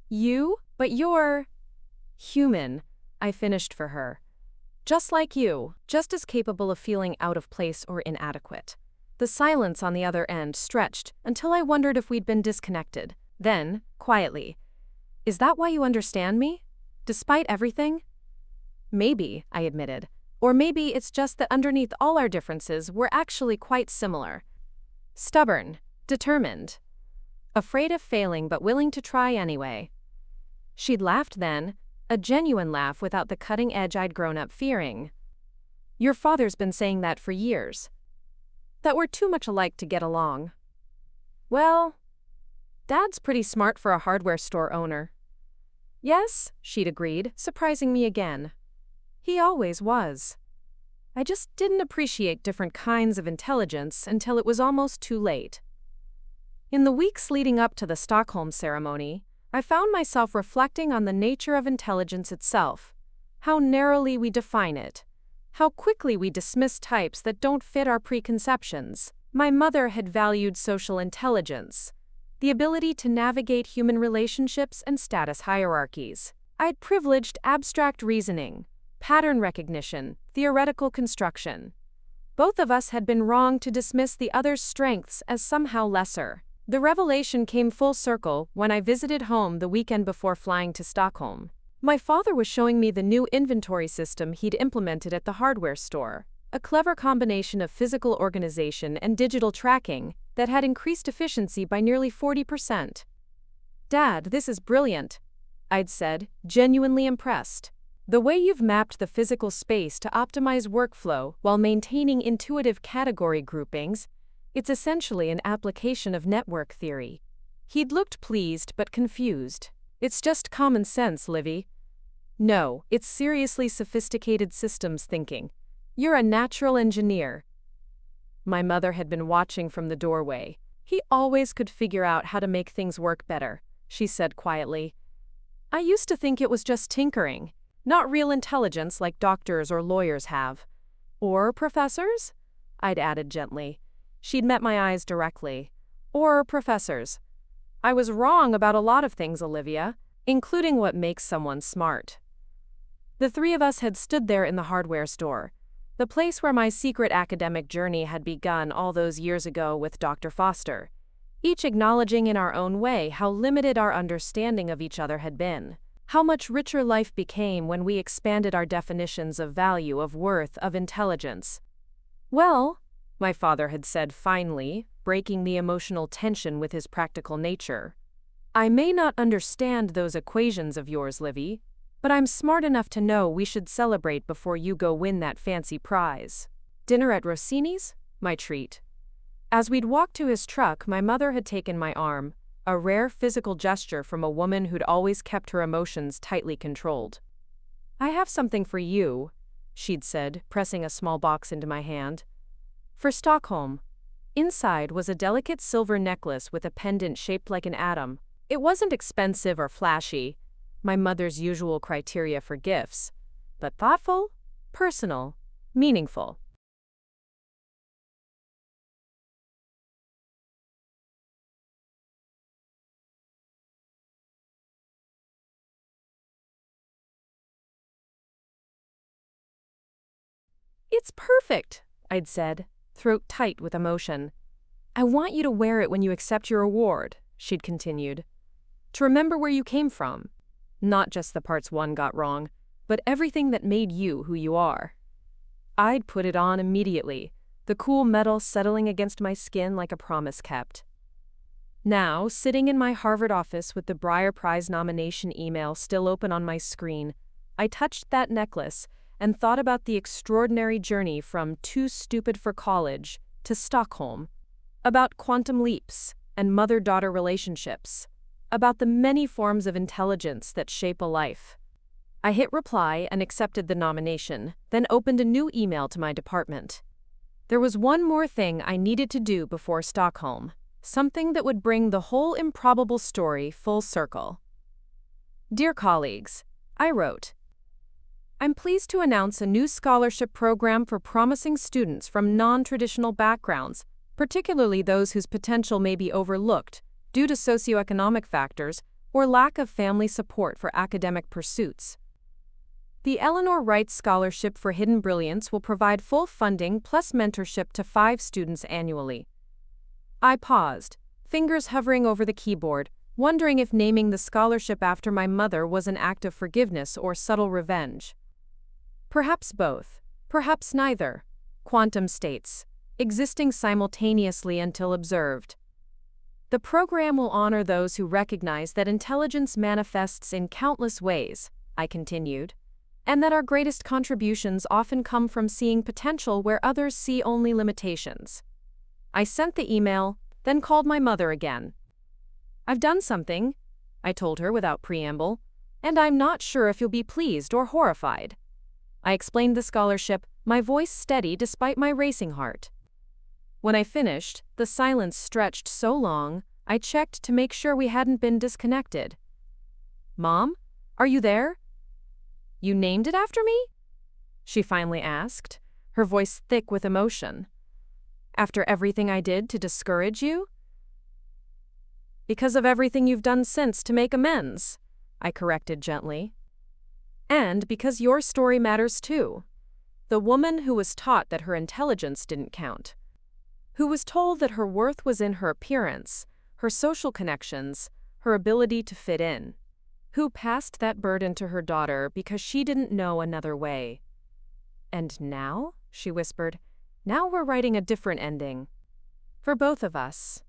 "You? But you're human," I finished for her. "Just like you, just as capable of feeling out of place or inadequate." The silence on the other end stretched until I wondered if we'd been disconnected. Then, quietly, "Is that why you understand me? Despite everything?" "Maybe," I admitted. "Or maybe it's just that underneath all our differences, we're actually quite similar. Stubborn, determined, afraid of failing but willing to try anyway." She'd laughed then, a genuine laugh without the cutting edge I'd grown up fearing. "Your father's been saying that for years. That we're too much alike to get along." "Well, Dad's pretty smart for a hardware store owner." "Yes," she'd agreed, surprising me again. "He always was. I just didn't appreciate different kinds of intelligence until it was almost too late." In the weeks leading up to the Stockholm ceremony, I found myself reflecting on the nature of intelligence itself, how narrowly we define it, how quickly we dismiss types that don't fit our preconceptions. My mother had valued social intelligence, the ability to navigate human relationships and status hierarchies. I'd privileged abstract reasoning, pattern recognition, theoretical construction. Both of us had been wrong to dismiss the other's strengths as somehow lesser. The revelation came full circle when I visited home the weekend before flying to Stockholm. My father was showing me the new inventory system he'd implemented at the hardware store, a clever combination of physical organization and digital tracking that had increased efficiency by nearly 40%. "Dad, this is brilliant," I'd said, genuinely impressed. "The way you've mapped the physical space to optimize workflow while maintaining intuitive category groupings, it's essentially an application of network theory." He'd looked pleased but confused. "It's just common sense, Livy." "No, it's seriously sophisticated systems thinking. You're a natural engineer." My mother had been watching from the doorway. "He always could figure out how to make things work better," she said quietly. "I used to think it was just tinkering, not real intelligence like doctors or lawyers have." "Or professors?" I'd added gently. She'd met my eyes directly. "Or professors. I was wrong about a lot of things, Olivia, including what makes someone smart." The three of us had stood there in the hardware store, the place where my secret academic journey had begun all those years ago with Dr. Foster, each acknowledging in our own way how limited our understanding of each other had been, how much richer life became when we expanded our definitions of value, of worth, of intelligence. "Well," my father had said finally, breaking the emotional tension with his practical nature, "I may not understand those equations of yours, Livy, but I'm smart enough to know we should celebrate before you go win that fancy prize." "Dinner at Rossini's?" My treat. As we'd walked to his truck, my mother had taken my arm, a rare physical gesture from a woman who'd always kept her emotions tightly controlled. "I have something for you," she'd said, pressing a small box into my hand. "For Stockholm." Inside was a delicate silver necklace with a pendant shaped like an atom. It wasn't expensive or flashy, my mother's usual criteria for gifts, but thoughtful, personal, meaningful. "It's perfect," I'd said, throat tight with emotion. "I want you to wear it when you accept your award," she'd continued. To remember where you came from. Not just the parts one got wrong, but everything that made you who you are. I'd put it on immediately, the cool metal settling against my skin like a promise kept. Now, sitting in my Harvard office with the Breyer Prize nomination email still open on my screen, I touched that necklace and thought about the extraordinary journey from too stupid for college to Stockholm, about quantum leaps and mother-daughter relationships, about the many forms of intelligence that shape a life. I hit reply and accepted the nomination, then opened a new email to my department. There was one more thing I needed to do before Stockholm, something that would bring the whole improbable story full circle. Dear colleagues, I wrote, I'm pleased to announce a new scholarship program for promising students from non-traditional backgrounds, particularly those whose potential may be overlooked due to socioeconomic factors or lack of family support for academic pursuits. The Eleanor Wright Scholarship for Hidden Brilliance will provide full funding plus mentorship to 5 students annually. I paused, fingers hovering over the keyboard, wondering if naming the scholarship after my mother was an act of forgiveness or subtle revenge. Perhaps both, perhaps neither. Quantum states, existing simultaneously until observed. The program will honor those who recognize that intelligence manifests in countless ways, I continued, and that our greatest contributions often come from seeing potential where others see only limitations. I sent the email, then called my mother again. I've done something, I told her without preamble, and I'm not sure if you'll be pleased or horrified. I explained the scholarship, my voice steady despite my racing heart. When I finished, the silence stretched so long, I checked to make sure we hadn't been disconnected. Mom, are you there? You named it after me? She finally asked, her voice thick with emotion. After everything I did to discourage you? Because of everything you've done since to make amends, I corrected gently. And because your story matters too. The woman who was taught that her intelligence didn't count. Who was told that her worth was in her appearance, her social connections, her ability to fit in. Who passed that burden to her daughter because she didn't know another way. And now, she whispered, now we're writing a different ending. For both of us.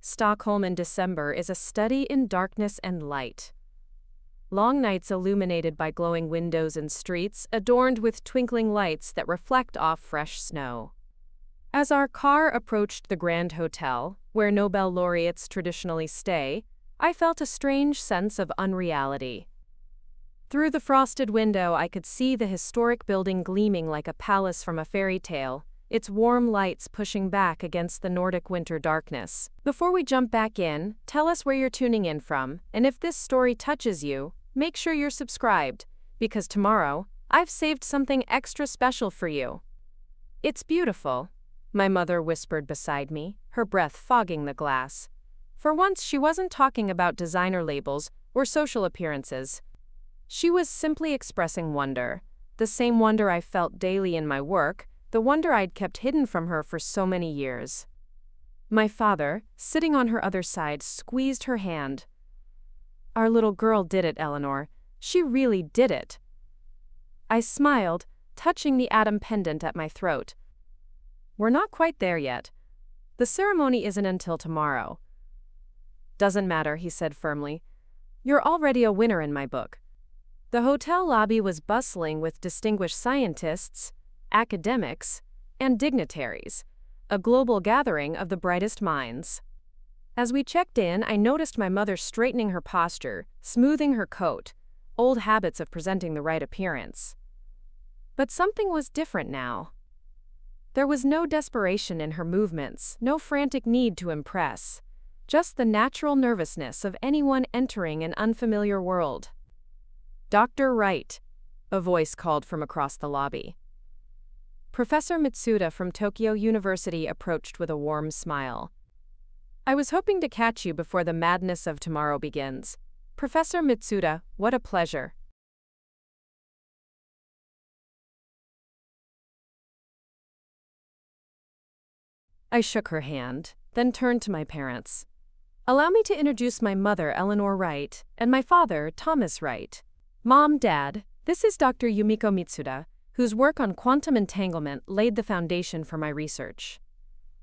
Stockholm in December is a study in darkness and light. Long nights illuminated by glowing windows and streets adorned with twinkling lights that reflect off fresh snow. As our car approached the Grand Hotel, where Nobel laureates traditionally stay, I felt a strange sense of unreality. Through the frosted window, I could see the historic building gleaming like a palace from a fairy tale, its warm lights pushing back against the Nordic winter darkness. Before we jump back in, tell us where you're tuning in from, and if this story touches you, make sure you're subscribed, because tomorrow, I've saved something extra special for you. It's beautiful, my mother whispered beside me, her breath fogging the glass. For once, she wasn't talking about designer labels or social appearances. She was simply expressing wonder, the same wonder I felt daily in my work, the wonder I'd kept hidden from her for so many years. My father, sitting on her other side, squeezed her hand. Our little girl did it, Eleanor. She really did it. I smiled, touching the atom pendant at my throat. We're not quite there yet. The ceremony isn't until tomorrow. Doesn't matter, he said firmly. You're already a winner in my book. The hotel lobby was bustling with distinguished scientists, academics, and dignitaries, a global gathering of the brightest minds. As we checked in, I noticed my mother straightening her posture, smoothing her coat, old habits of presenting the right appearance. But something was different now. There was no desperation in her movements, no frantic need to impress, just the natural nervousness of anyone entering an unfamiliar world. Dr. Wright, a voice called from across the lobby. Professor Mitsuda from Tokyo University approached with a warm smile. I was hoping to catch you before the madness of tomorrow begins. Professor Mitsuda, what a pleasure. I shook her hand, then turned to my parents. Allow me to introduce my mother, Eleanor Wright, and my father, Thomas Wright. Mom, Dad, this is Dr. Yumiko Mitsuda, whose work on quantum entanglement laid the foundation for my research.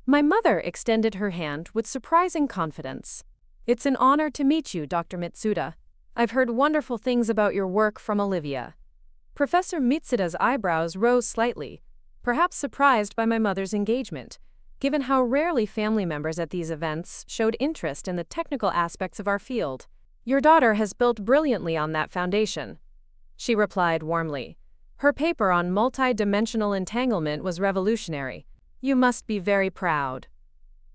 My mother extended her hand with surprising confidence. It's an honor to meet you, Dr. Mitsuda. I've heard wonderful things about your work from Olivia. Professor Mitsuda's eyebrows rose slightly, perhaps surprised by my mother's engagement, given how rarely family members at these events showed interest in the technical aspects of our field. Your daughter has built brilliantly on that foundation, she replied warmly. Her paper on multi-dimensional entanglement was revolutionary. You must be very proud.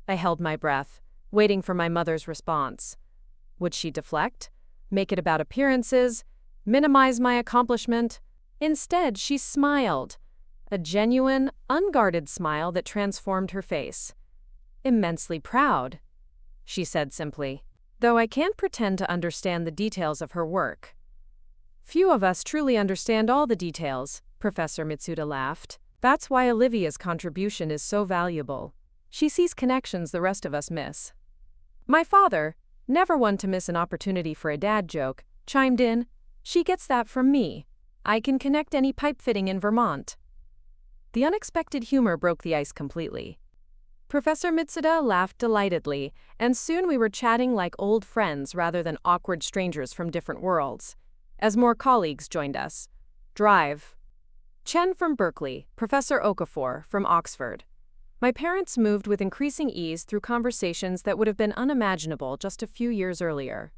I held my breath, waiting for my mother's response. Would she deflect? Make it about appearances? Minimize my accomplishment? Instead, she smiled. A genuine, unguarded smile that transformed her face. Immensely proud, she said simply, though I can't pretend to understand the details of her work. Few of us truly understand all the details, Professor Mitsuda laughed. That's why Olivia's contribution is so valuable. She sees connections the rest of us miss. My father, never one to miss an opportunity for a dad joke, chimed in. She gets that from me. I can connect any pipe fitting in Vermont. The unexpected humor broke the ice completely. Professor Mitsuda laughed delightedly, and soon we were chatting like old friends rather than awkward strangers from different worlds. As more colleagues joined us. Drive. Chen from Berkeley, Professor Okafor from Oxford. My parents moved with increasing ease through conversations that would have been unimaginable just a few years earlier.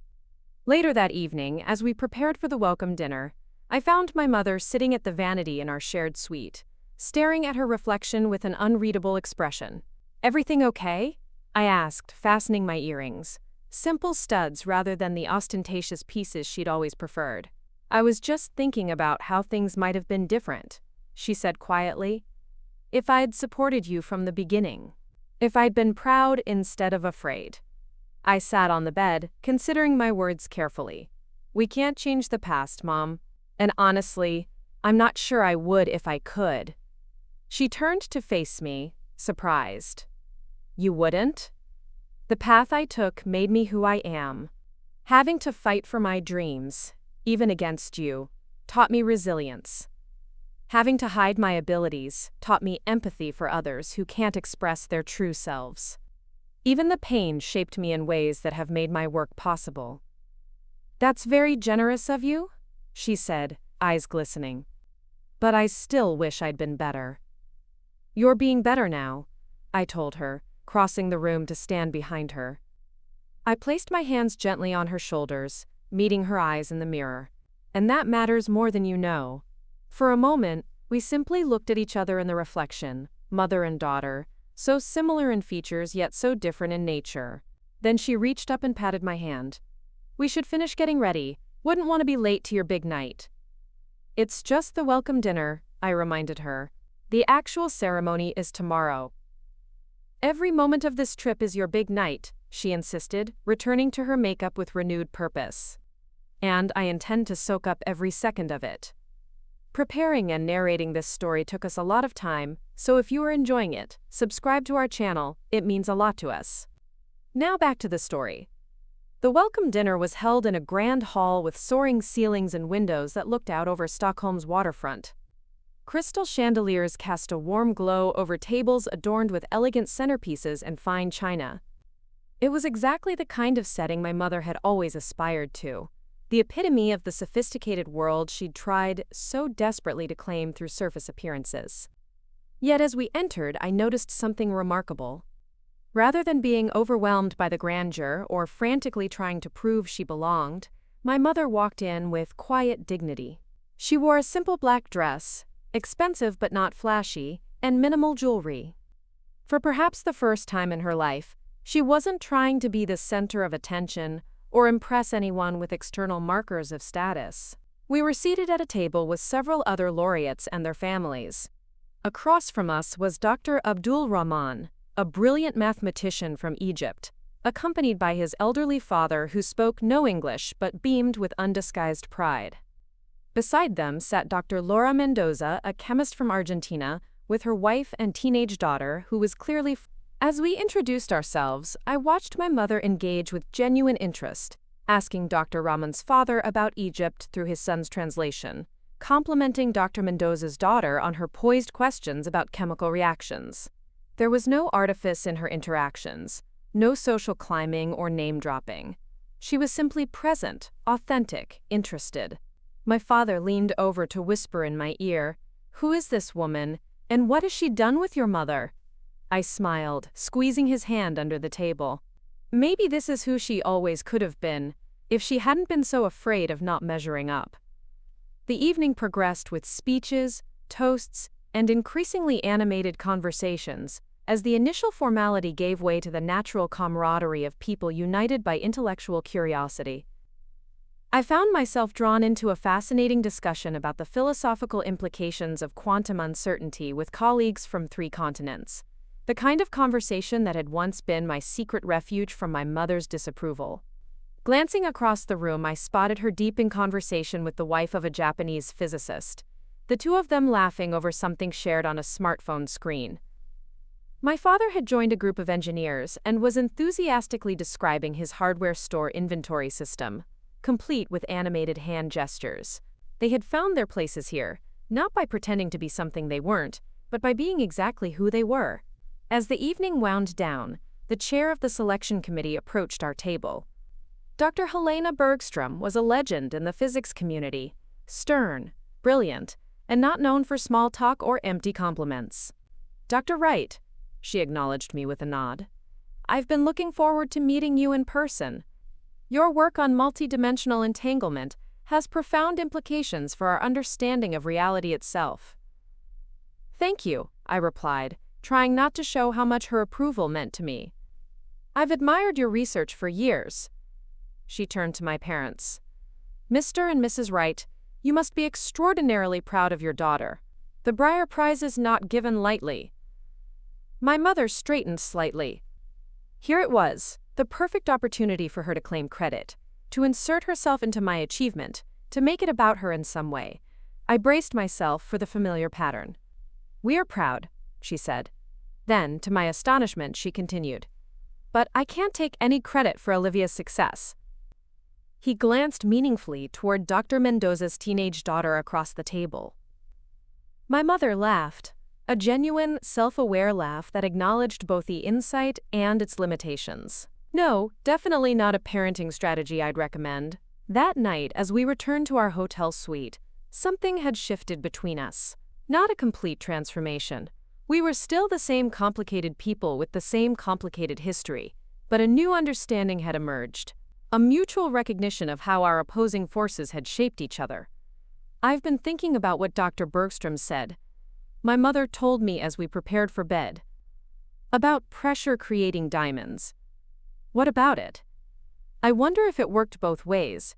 Later that evening, as we prepared for the welcome dinner, I found my mother sitting at the vanity in our shared suite, staring at her reflection with an unreadable expression. Everything okay? I asked, fastening my earrings. Simple studs rather than the ostentatious pieces she'd always preferred. I was just thinking about how things might have been different, she said quietly. If I'd supported you from the beginning. If I'd been proud instead of afraid. I sat on the bed, considering my words carefully. We can't change the past, Mom. And honestly, I'm not sure I would if I could. She turned to face me, surprised. You wouldn't? The path I took made me who I am. Having to fight for my dreams, even against you, taught me resilience. Having to hide my abilities taught me empathy for others who can't express their true selves. Even the pain shaped me in ways that have made my work possible. That's very generous of you, she said, eyes glistening. But I still wish I'd been better. You're being better now, I told her, crossing the room to stand behind her. I placed my hands gently on her shoulders, meeting her eyes in the mirror. And that matters more than you know. For a moment, we simply looked at each other in the reflection, mother and daughter, so similar in features yet so different in nature. Then she reached up and patted my hand. We should finish getting ready. Wouldn't want to be late to your big night. It's just the welcome dinner, I reminded her. The actual ceremony is tomorrow. Every moment of this trip is your big night, she insisted, returning to her makeup with renewed purpose. And I intend to soak up every second of it. Preparing and narrating this story took us a lot of time, so if you are enjoying it, subscribe to our channel, it means a lot to us. Now back to the story. The welcome dinner was held in a grand hall with soaring ceilings and windows that looked out over Stockholm's waterfront. Crystal chandeliers cast a warm glow over tables adorned with elegant centerpieces and fine china. It was exactly the kind of setting my mother had always aspired to, the epitome of the sophisticated world she'd tried so desperately to claim through surface appearances. Yet as we entered, I noticed something remarkable. Rather than being overwhelmed by the grandeur or frantically trying to prove she belonged, my mother walked in with quiet dignity. She wore a simple black dress, expensive but not flashy, and minimal jewelry. For perhaps the first time in her life, she wasn't trying to be the center of attention or impress anyone with external markers of status. We were seated at a table with several other laureates and their families. Across from us was Dr. Abdul Rahman, a brilliant mathematician from Egypt, accompanied by his elderly father who spoke no English but beamed with undisguised pride. Beside them sat Dr. Laura Mendoza, a chemist from Argentina, with her wife and teenage daughter who was clearly As we introduced ourselves, I watched my mother engage with genuine interest, asking Dr. Rahman's father about Egypt through his son's translation, complimenting Dr. Mendoza's daughter on her poised questions about chemical reactions. There was no artifice in her interactions, no social climbing or name-dropping. She was simply present, authentic, interested. My father leaned over to whisper in my ear, "Who is this woman, and what has she done with your mother?" I smiled, squeezing his hand under the table. Maybe this is who she always could have been, if she hadn't been so afraid of not measuring up. The evening progressed with speeches, toasts, and increasingly animated conversations, as the initial formality gave way to the natural camaraderie of people united by intellectual curiosity. I found myself drawn into a fascinating discussion about the philosophical implications of quantum uncertainty with colleagues from 3 continents. The kind of conversation that had once been my secret refuge from my mother's disapproval. Glancing across the room, I spotted her deep in conversation with the wife of a Japanese physicist, the two of them laughing over something shared on a smartphone screen. My father had joined a group of engineers and was enthusiastically describing his hardware store inventory system, complete with animated hand gestures. They had found their places here, not by pretending to be something they weren't, but by being exactly who they were. As the evening wound down, the chair of the selection committee approached our table. Dr. Helena Bergstrom was a legend in the physics community, stern, brilliant, and not known for small talk or empty compliments. "Dr. Wright," she acknowledged me with a nod. "I've been looking forward to meeting you in person. Your work on multidimensional entanglement has profound implications for our understanding of reality itself." "Thank you," I replied, trying not to show how much her approval meant to me. "I've admired your research for years." She turned to my parents. "Mr. and Mrs. Wright, you must be extraordinarily proud of your daughter. The Breyer Prize is not given lightly." My mother straightened slightly. Here it was, the perfect opportunity for her to claim credit, to insert herself into my achievement, to make it about her in some way. I braced myself for the familiar pattern. "We are proud," she said. Then, to my astonishment, she continued, "But I can't take any credit for Olivia's success." He glanced meaningfully toward Dr. Mendoza's teenage daughter across the table. My mother laughed, a genuine, self-aware laugh that acknowledged both the insight and its limitations. No, definitely not a parenting strategy I'd recommend. That night, as we returned to our hotel suite, something had shifted between us. Not a complete transformation. We were still the same complicated people with the same complicated history, but a new understanding had emerged. A mutual recognition of how our opposing forces had shaped each other. "I've been thinking about what Dr. Bergstrom said," my mother told me as we prepared for bed. "About pressure creating diamonds. What about it? I wonder if it worked both ways.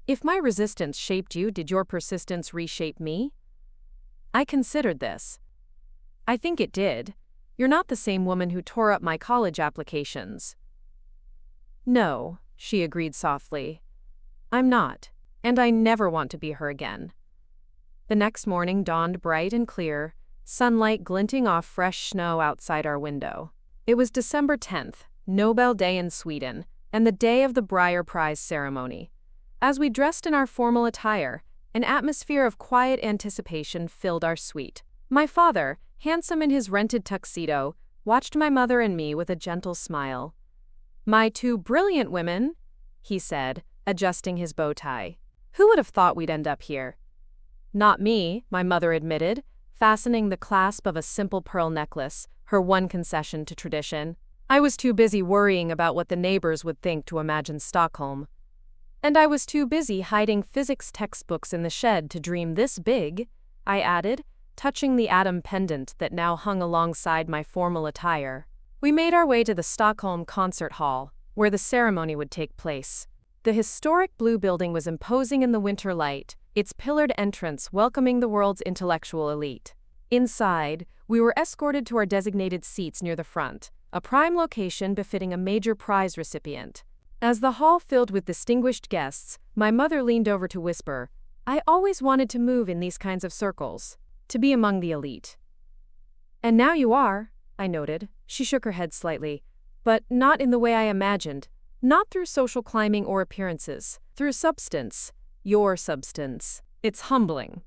If my resistance shaped you, did your persistence reshape me?" I considered this. "I think it did. You're not the same woman who tore up my college applications." "No," she agreed softly. "I'm not, and I never want to be her again." The next morning dawned bright and clear, sunlight glinting off fresh snow outside our window. It was December 10th, Nobel Day in Sweden, and the day of the Breyer Prize ceremony. As we dressed in our formal attire, an atmosphere of quiet anticipation filled our suite. My father, handsome in his rented tuxedo, watched my mother and me with a gentle smile. "My 2 brilliant women," he said, adjusting his bow tie. "Who would have thought we'd end up here?" "Not me," my mother admitted, fastening the clasp of a simple pearl necklace, her one concession to tradition. "I was too busy worrying about what the neighbors would think to imagine Stockholm. And I was too busy hiding physics textbooks in the shed to dream this big," I added, touching the atom pendant that now hung alongside my formal attire. We made our way to the Stockholm Concert Hall, where the ceremony would take place. The historic blue building was imposing in the winter light, its pillared entrance welcoming the world's intellectual elite. Inside, we were escorted to our designated seats near the front, a prime location befitting a major prize recipient. As the hall filled with distinguished guests, my mother leaned over to whisper, "I always wanted to move in these kinds of circles, to be among the elite." "And now you are," I noted. She shook her head slightly. But not in the way I imagined. Not through social climbing or appearances. Through substance. Your substance. It's humbling.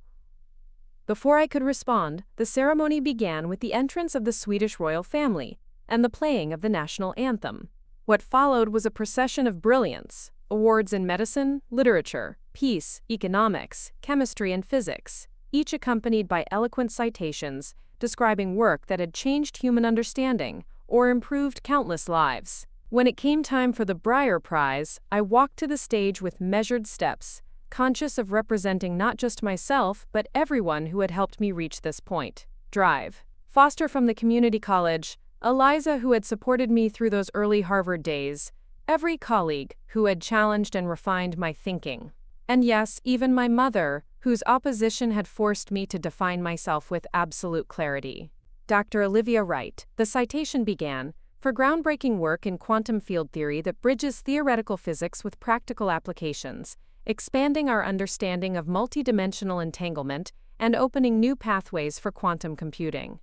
Before I could respond, the ceremony began with the entrance of the Swedish royal family and the playing of the national anthem. What followed was a procession of brilliance, awards in medicine, literature, peace, economics, chemistry, and physics, each accompanied by eloquent citations describing work that had changed human understanding or improved countless lives. When it came time for the Breyer Prize, I walked to the stage with measured steps, conscious of representing not just myself, but everyone who had helped me reach this point. Drive. Foster from the community college, Eliza who had supported me through those early Harvard days, every colleague who had challenged and refined my thinking. And yes, even my mother, whose opposition had forced me to define myself with absolute clarity. Dr. Olivia Wright. The citation began, for groundbreaking work in quantum field theory that bridges theoretical physics with practical applications, expanding our understanding of multidimensional entanglement and opening new pathways for quantum computing.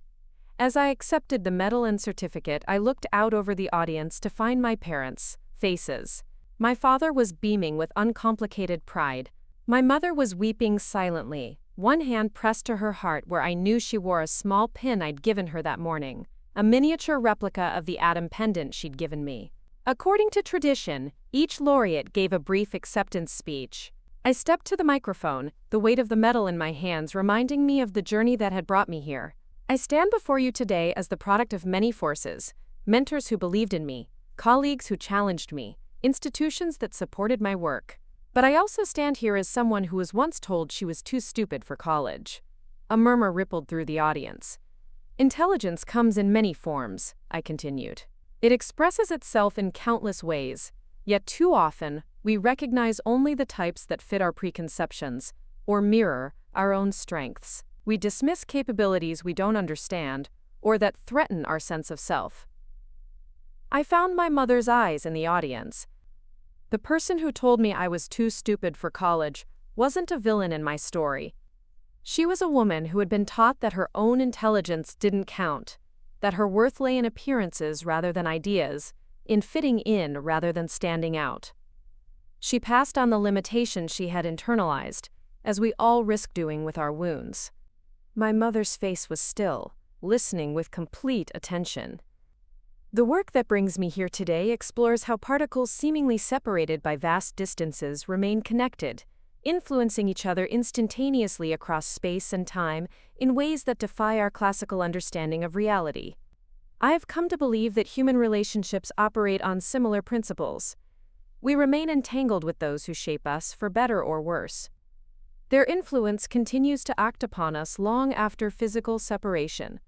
As I accepted the medal and certificate, I looked out over the audience to find my parents' faces. My father was beaming with uncomplicated pride. My mother was weeping silently, one hand pressed to her heart where I knew she wore a small pin I'd given her that morning, a miniature replica of the atom pendant she'd given me. According to tradition, each laureate gave a brief acceptance speech. I stepped to the microphone, the weight of the medal in my hands reminding me of the journey that had brought me here. I stand before you today as the product of many forces, mentors who believed in me, colleagues who challenged me, institutions that supported my work. But I also stand here as someone who was once told she was too stupid for college. A murmur rippled through the audience. Intelligence comes in many forms, I continued. It expresses itself in countless ways, yet too often, we recognize only the types that fit our preconceptions, or mirror our own strengths. We dismiss capabilities we don't understand, or that threaten our sense of self. I found my mother's eyes in the audience. The person who told me I was too stupid for college wasn't a villain in my story. She was a woman who had been taught that her own intelligence didn't count, that her worth lay in appearances rather than ideas, in fitting in rather than standing out. She passed on the limitations she had internalized, as we all risk doing with our wounds. My mother's face was still, listening with complete attention. The work that brings me here today explores how particles seemingly separated by vast distances remain connected, influencing each other instantaneously across space and time in ways that defy our classical understanding of reality. I have come to believe that human relationships operate on similar principles. We remain entangled with those who shape us, for better or worse. Their influence continues to act upon us long after physical separation.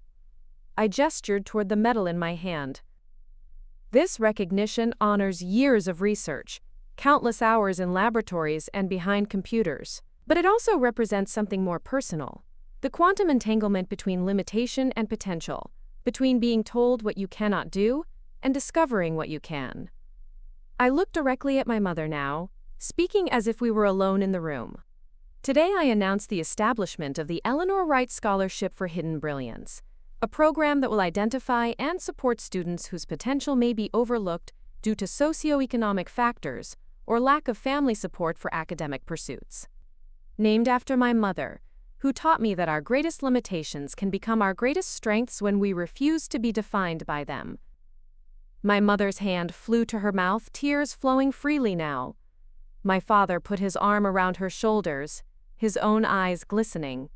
I gestured toward the medal in my hand. This recognition honors years of research, countless hours in laboratories and behind computers. But it also represents something more personal. The quantum entanglement between limitation and potential, between being told what you cannot do and discovering what you can. I looked directly at my mother now, speaking as if we were alone in the room. Today I announce the establishment of the Eleanor Wright Scholarship for Hidden Brilliance, a program that will identify and support students whose potential may be overlooked due to socioeconomic factors or lack of family support for academic pursuits. Named after my mother, who taught me that our greatest limitations can become our greatest strengths when we refuse to be defined by them. My mother's hand flew to her mouth, tears flowing freely now. My father put his arm around her shoulders, his own eyes glistening.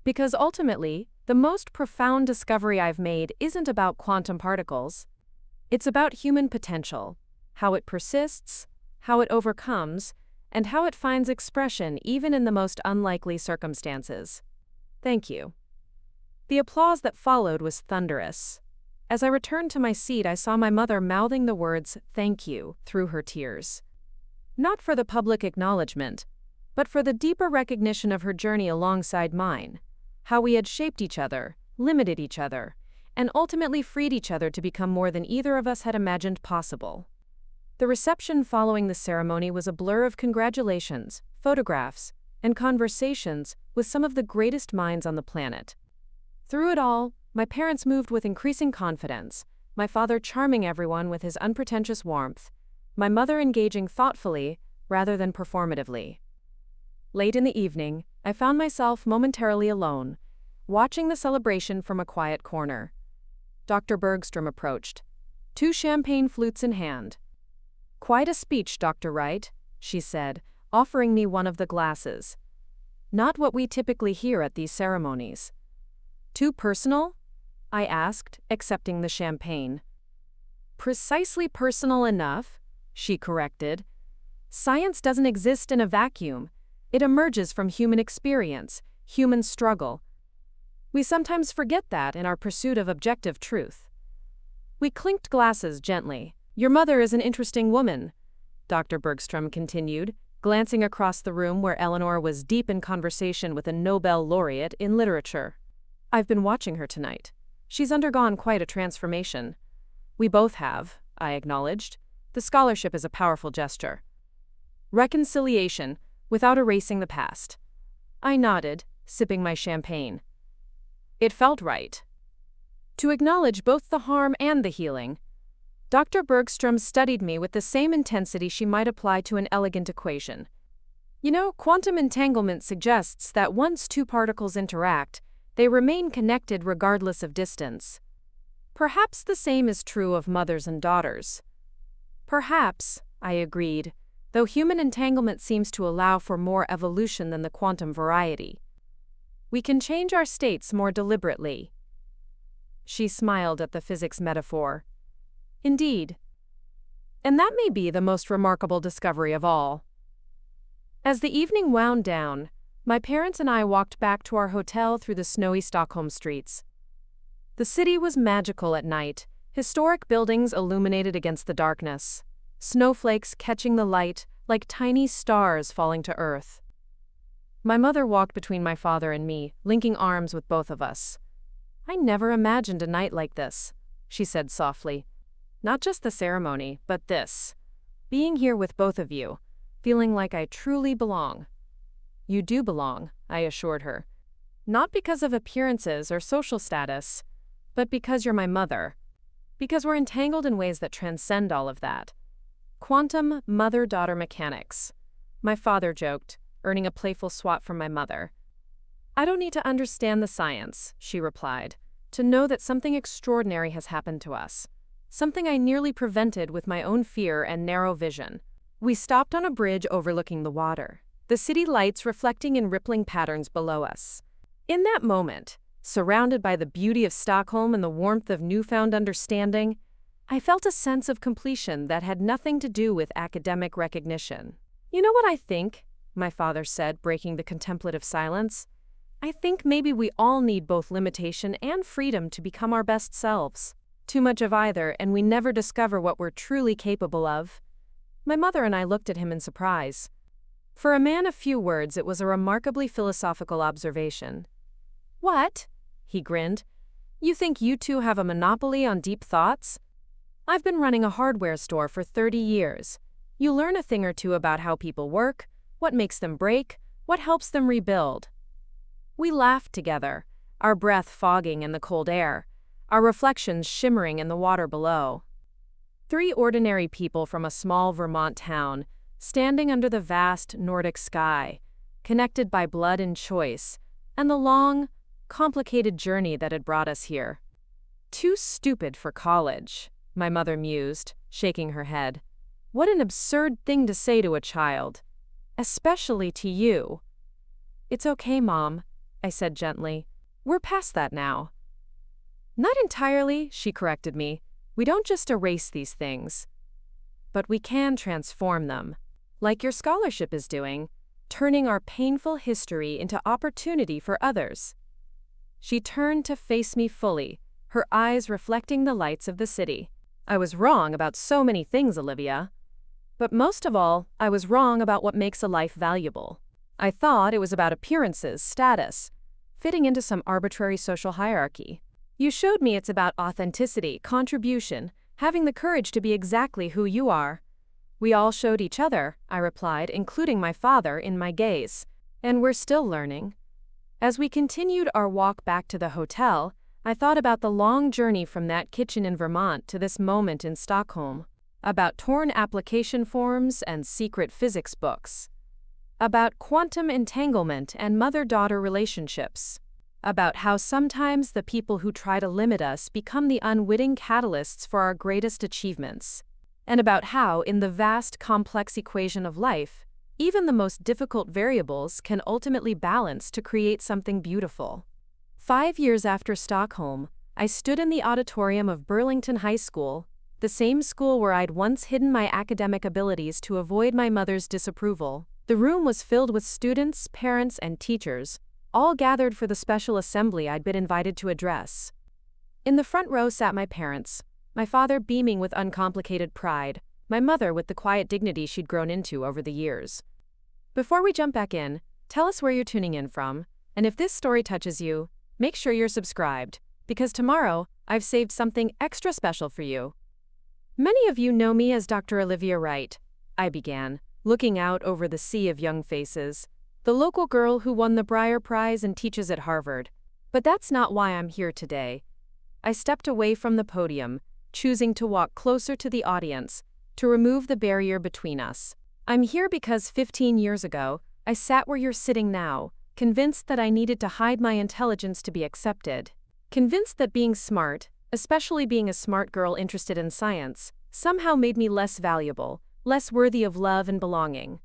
Because ultimately, the most profound discovery I've made isn't about quantum particles. It's about human potential, how it persists, how it overcomes, and how it finds expression even in the most unlikely circumstances. Thank you. The applause that followed was thunderous. As I returned to my seat, I saw my mother mouthing the words, "Thank you," through her tears. Not for the public acknowledgement, but for the deeper recognition of her journey alongside mine, how we had shaped each other, limited each other, and ultimately freed each other to become more than either of us had imagined possible. The reception following the ceremony was a blur of congratulations, photographs, and conversations with some of the greatest minds on the planet. Through it all, My parents moved with increasing confidence, my father charming everyone with his unpretentious warmth, my mother engaging thoughtfully rather than performatively. Late in the evening, I found myself momentarily alone, watching the celebration from a quiet corner. Dr. Bergstrom approached, 2 champagne flutes in hand. "Quite a speech, Dr. Wright," she said, offering me one of the glasses. "Not what we typically hear at these ceremonies." "Too personal?" I asked, accepting the champagne. "Precisely personal enough," she corrected. "Science doesn't exist in a vacuum. It emerges from human experience, human struggle. We sometimes forget that in our pursuit of objective truth." We clinked glasses gently. "Your mother is an interesting woman," Dr. Bergstrom continued, glancing across the room where Eleanor was deep in conversation with a Nobel laureate in literature. "I've been watching her tonight. She's undergone quite a transformation." "We both have," I acknowledged. "The scholarship is a powerful gesture. Reconciliation, without erasing the past." I nodded, sipping my champagne. It felt right to acknowledge both the harm and the healing. Dr. Bergstrom studied me with the same intensity she might apply to an elegant equation. "You know, quantum entanglement suggests that once 2 particles interact, they remain connected regardless of distance. Perhaps the same is true of mothers and daughters." "Perhaps," I agreed, though human entanglement seems to allow for more evolution than the quantum variety. "We can change our states more deliberately." She smiled at the physics metaphor. "Indeed. And that may be the most remarkable discovery of all." As the evening wound down, my parents and I walked back to our hotel through the snowy Stockholm streets. The city was magical at night, historic buildings illuminated against the darkness, snowflakes catching the light like tiny stars falling to earth. My mother walked between my father and me, linking arms with both of us. "I never imagined a night like this," she said softly. "Not just the ceremony, but this. Being here with both of you, feeling like I truly belong." "You do belong," I assured her. "Not because of appearances or social status, but because you're my mother. Because we're entangled in ways that transcend all of that. Quantum mother-daughter mechanics," my father joked, earning a playful swat from my mother. "I don't need to understand the science," she replied, "to know that something extraordinary has happened to us. Something I nearly prevented with my own fear and narrow vision." We stopped on a bridge overlooking the water, the city lights reflecting in rippling patterns below us. In that moment, surrounded by the beauty of Stockholm and the warmth of newfound understanding, I felt a sense of completion that had nothing to do with academic recognition. "You know what I think?" my father said, breaking the contemplative silence. "I think maybe we all need both limitation and freedom to become our best selves. Too much of either, and we never discover what we're truly capable of." My mother and I looked at him in surprise. For a man of few words, it was a remarkably philosophical observation. "What?" he grinned. "You think you two have a monopoly on deep thoughts? I've been running a hardware store for 30 years. You learn a thing or two about how people work, what makes them break, what helps them rebuild." We laughed together, our breath fogging in the cold air, our reflections shimmering in the water below. 3 ordinary people from a small Vermont town, standing under the vast Nordic sky, connected by blood and choice, and the long, complicated journey that had brought us here. "Too stupid for college," my mother mused, shaking her head. "What an absurd thing to say to a child. Especially to you." "It's okay, Mom," I said gently. "We're past that now." "Not entirely," she corrected me. "We don't just erase these things. But we can transform them, like your scholarship is doing, turning our painful history into opportunity for others." She turned to face me fully, her eyes reflecting the lights of the city. "I was wrong about so many things, Olivia. But most of all, I was wrong about what makes a life valuable. I thought it was about appearances, status, fitting into some arbitrary social hierarchy. You showed me it's about authenticity, contribution, having the courage to be exactly who you are." "We all showed each other," I replied, including my father in my gaze. "And we're still learning." As we continued our walk back to the hotel, I thought about the long journey from that kitchen in Vermont to this moment in Stockholm, about torn application forms and secret physics books, about quantum entanglement and mother-daughter relationships, about how sometimes the people who try to limit us become the unwitting catalysts for our greatest achievements, and about how, in the vast, complex equation of life, even the most difficult variables can ultimately balance to create something beautiful. 5 years after Stockholm, I stood in the auditorium of Burlington High School, the same school where I'd once hidden my academic abilities to avoid my mother's disapproval. The room was filled with students, parents, and teachers, all gathered for the special assembly I'd been invited to address. In the front row sat my parents, my father beaming with uncomplicated pride, my mother with the quiet dignity she'd grown into over the years. Before we jump back in, tell us where you're tuning in from, and if this story touches you, make sure you're subscribed, because tomorrow, I've saved something extra special for you. Many of you know me as Dr. Olivia Wright, I began, looking out over the sea of young faces, the local girl who won the Breyer Prize and teaches at Harvard. But that's not why I'm here today. I stepped away from the podium, choosing to walk closer to the audience, to remove the barrier between us. I'm here because 15 years ago, I sat where you're sitting now, convinced that I needed to hide my intelligence to be accepted. Convinced that being smart, especially being a smart girl interested in science, somehow made me less valuable, less worthy of love and belonging.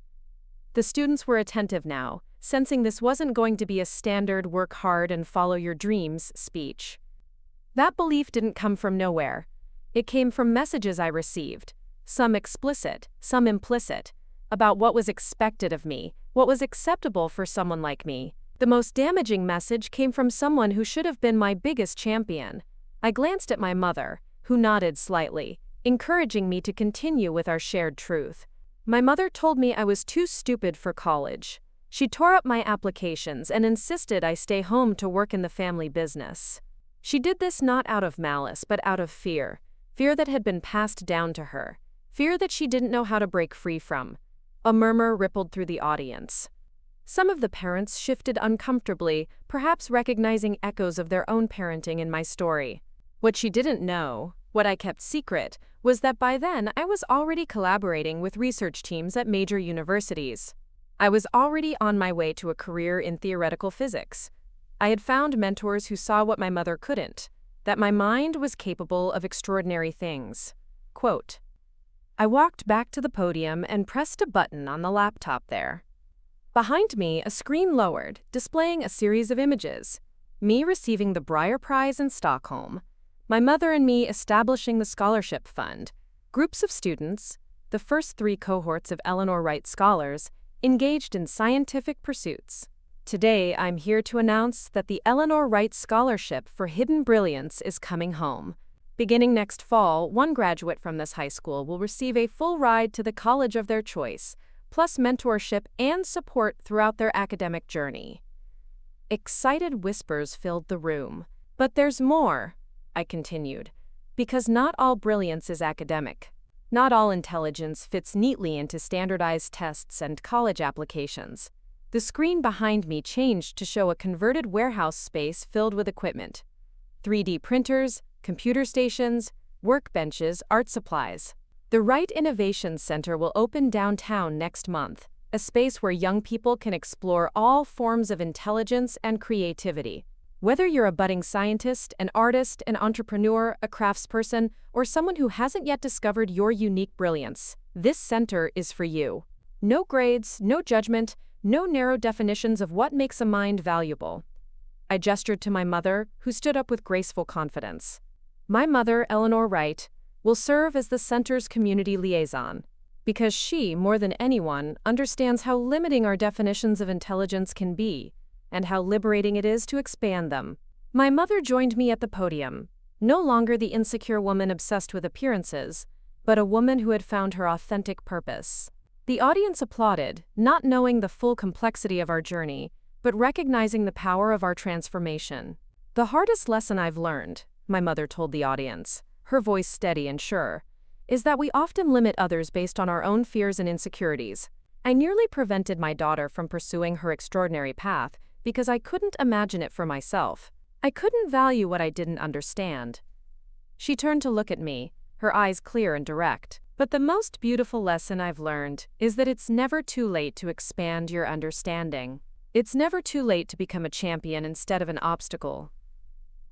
The students were attentive now, sensing this wasn't going to be a standard work hard and follow your dreams speech. That belief didn't come from nowhere. It came from messages I received, some explicit, some implicit, about what was expected of me, what was acceptable for someone like me. The most damaging message came from someone who should have been my biggest champion. I glanced at my mother, who nodded slightly, encouraging me to continue with our shared truth. My mother told me I was too stupid for college. She tore up my applications and insisted I stay home to work in the family business. She did this not out of malice but out of fear, fear that had been passed down to her, fear that she didn't know how to break free from. A murmur rippled through the audience. Some of the parents shifted uncomfortably, perhaps recognizing echoes of their own parenting in my story. What she didn't know, what I kept secret, was that by then I was already collaborating with research teams at major universities. I was already on my way to a career in theoretical physics. I had found mentors who saw what my mother couldn't, that my mind was capable of extraordinary things. Quote, I walked back to the podium and pressed a button on the laptop there. Behind me, a screen lowered, displaying a series of images. Me receiving the Breyer Prize in Stockholm. My mother and me establishing the scholarship fund. Groups of students, the first 3 cohorts of Eleanor Wright scholars, engaged in scientific pursuits. Today, I'm here to announce that the Eleanor Wright Scholarship for Hidden Brilliance is coming home. Beginning next fall, one graduate from this high school will receive a full ride to the college of their choice, plus mentorship and support throughout their academic journey. Excited whispers filled the room. But there's more, I continued, because not all brilliance is academic. Not all intelligence fits neatly into standardized tests and college applications. The screen behind me changed to show a converted warehouse space filled with equipment. 3D printers, computer stations, workbenches, art supplies. The Wright Innovation Center will open downtown next month, a space where young people can explore all forms of intelligence and creativity. Whether you're a budding scientist, an artist, an entrepreneur, a craftsperson, or someone who hasn't yet discovered your unique brilliance, this center is for you. No grades, no judgment, no narrow definitions of what makes a mind valuable. I gestured to my mother, who stood up with graceful confidence. My mother, Eleanor Wright, will serve as the center's community liaison, because she, more than anyone, understands how limiting our definitions of intelligence can be, and how liberating it is to expand them. My mother joined me at the podium, no longer the insecure woman obsessed with appearances, but a woman who had found her authentic purpose. The audience applauded, not knowing the full complexity of our journey, but recognizing the power of our transformation. The hardest lesson I've learned, my mother told the audience, her voice steady and sure, is that we often limit others based on our own fears and insecurities. I nearly prevented my daughter from pursuing her extraordinary path because I couldn't imagine it for myself. I couldn't value what I didn't understand. She turned to look at me, her eyes clear and direct. But the most beautiful lesson I've learned is that it's never too late to expand your understanding. It's never too late to become a champion instead of an obstacle.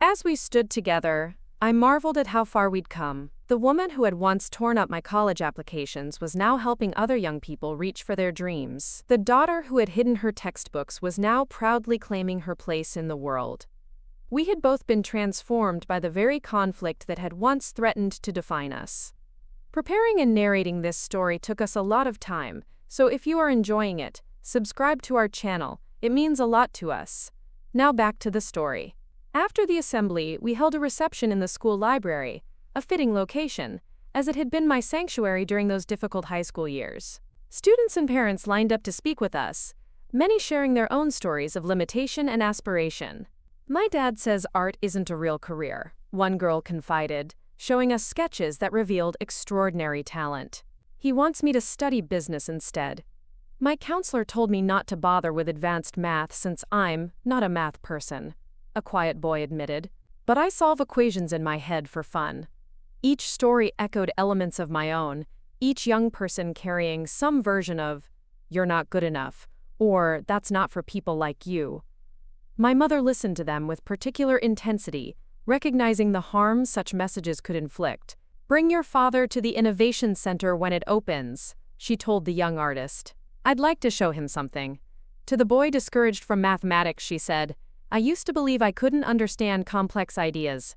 As we stood together, I marveled at how far we'd come. The woman who had once torn up my college applications was now helping other young people reach for their dreams. The daughter who had hidden her textbooks was now proudly claiming her place in the world. We had both been transformed by the very conflict that had once threatened to define us. Preparing and narrating this story took us a lot of time, so if you are enjoying it, subscribe to our channel. It means a lot to us. Now back to the story. After the assembly, we held a reception in the school library, a fitting location, as it had been my sanctuary during those difficult high school years. Students and parents lined up to speak with us, many sharing their own stories of limitation and aspiration. My dad says art isn't a real career, one girl confided, showing us sketches that revealed extraordinary talent. He wants me to study business instead. My counselor told me not to bother with advanced math since I'm not a math person, a quiet boy admitted. But I solve equations in my head for fun. Each story echoed elements of my own, each young person carrying some version of, "You're not good enough," or "That's not for people like you." My mother listened to them with particular intensity, recognizing the harm such messages could inflict. "Bring your father to the Innovation Center when it opens," she told the young artist. "I'd like to show him something." To the boy discouraged from mathematics, she said, "I used to believe I couldn't understand complex ideas.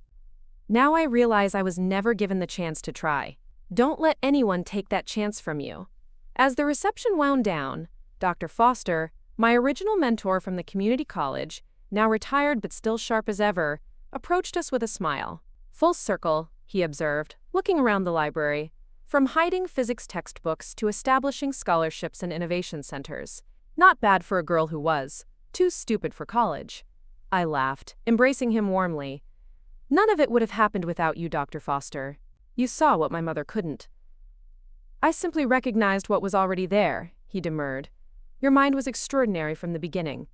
Now I realize I was never given the chance to try." Don't let anyone take that chance from you. As the reception wound down, Dr. Foster, my original mentor from the community college, now retired but still sharp as ever, approached us with a smile. "Full circle," he observed, looking around the library, "from hiding physics textbooks to establishing scholarships and innovation centers. Not bad for a girl who was too stupid for college." I laughed, embracing him warmly. "None of it would have happened without you, Dr. Foster. You saw what my mother couldn't." "I simply recognized what was already there," he demurred. "Your mind was extraordinary from the beginning.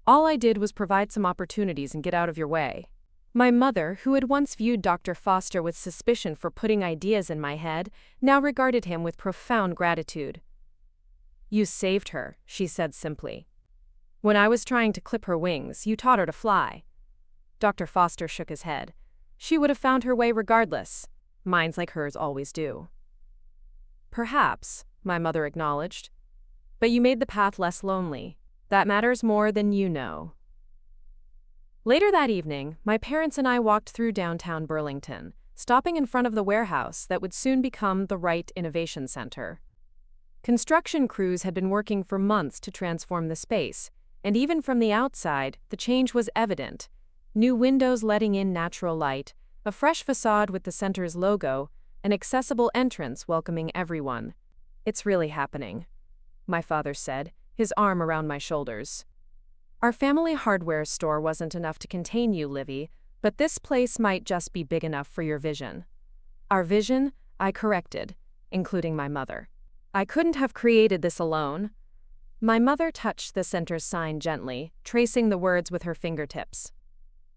All I did was provide some opportunities and get out of your way." My mother, who had once viewed Dr. Foster with suspicion for putting ideas in my head, now regarded him with profound gratitude. "You saved her," she said simply. "When I was trying to clip her wings, you taught her to fly." Dr. Foster shook his head. "She would have found her way regardless. Minds like hers always do." "Perhaps," my mother acknowledged. "But you made the path less lonely. That matters more than you know." Later that evening, my parents and I walked through downtown Burlington, stopping in front of the warehouse that would soon become the Wright Innovation Center. Construction crews had been working for months to transform the space, and even from the outside, the change was evident. New windows letting in natural light, a fresh facade with the center's logo, an accessible entrance welcoming everyone. "It's really happening," my father said, his arm around my shoulders. "Our family hardware store wasn't enough to contain you, Livy, but this place might just be big enough for your vision." "Our vision?" I corrected, including my mother. "I couldn't have created this alone." My mother touched the center's sign gently, tracing the words with her fingertips.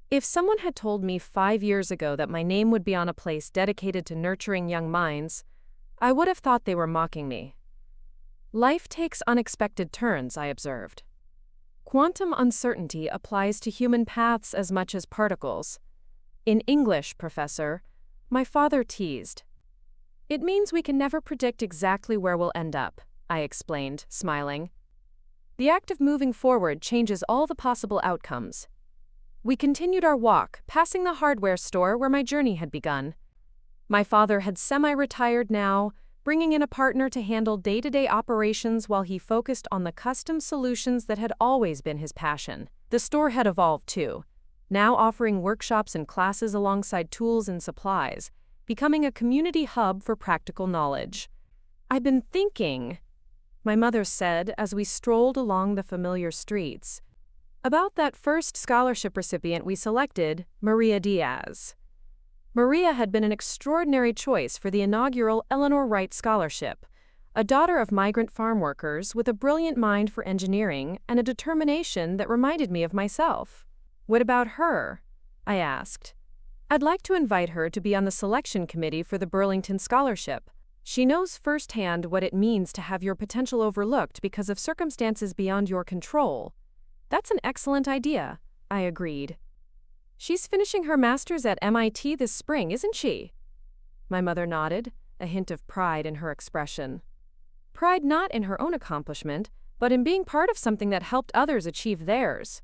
If someone had told me 5 years ago that my name would be on a place dedicated to nurturing young minds, I would have thought they were mocking me. "Life takes unexpected turns," I observed. "Quantum uncertainty applies to human paths as much as particles." "In English, Professor," my father teased. "It means we can never predict exactly where we'll end up," I explained, smiling. "The act of moving forward changes all the possible outcomes." We continued our walk, passing the hardware store where my journey had begun. My father had semi-retired now, bringing in a partner to handle day-to-day operations while he focused on the custom solutions that had always been his passion. The store had evolved too, now offering workshops and classes alongside tools and supplies, becoming a community hub for practical knowledge. "I've been thinking," my mother said as we strolled along the familiar streets, "about that first scholarship recipient we selected, Maria Diaz." Maria had been an extraordinary choice for the inaugural Eleanor Wright Scholarship, a daughter of migrant farm workers with a brilliant mind for engineering and a determination that reminded me of myself. What about her? I asked. I'd like to invite her to be on the selection committee for the Burlington Scholarship. She knows firsthand what it means to have your potential overlooked because of circumstances beyond your control. That's an excellent idea, I agreed. She's finishing her master's at MIT this spring, isn't she? My mother nodded, a hint of pride in her expression. Pride not in her own accomplishment, but in being part of something that helped others achieve theirs.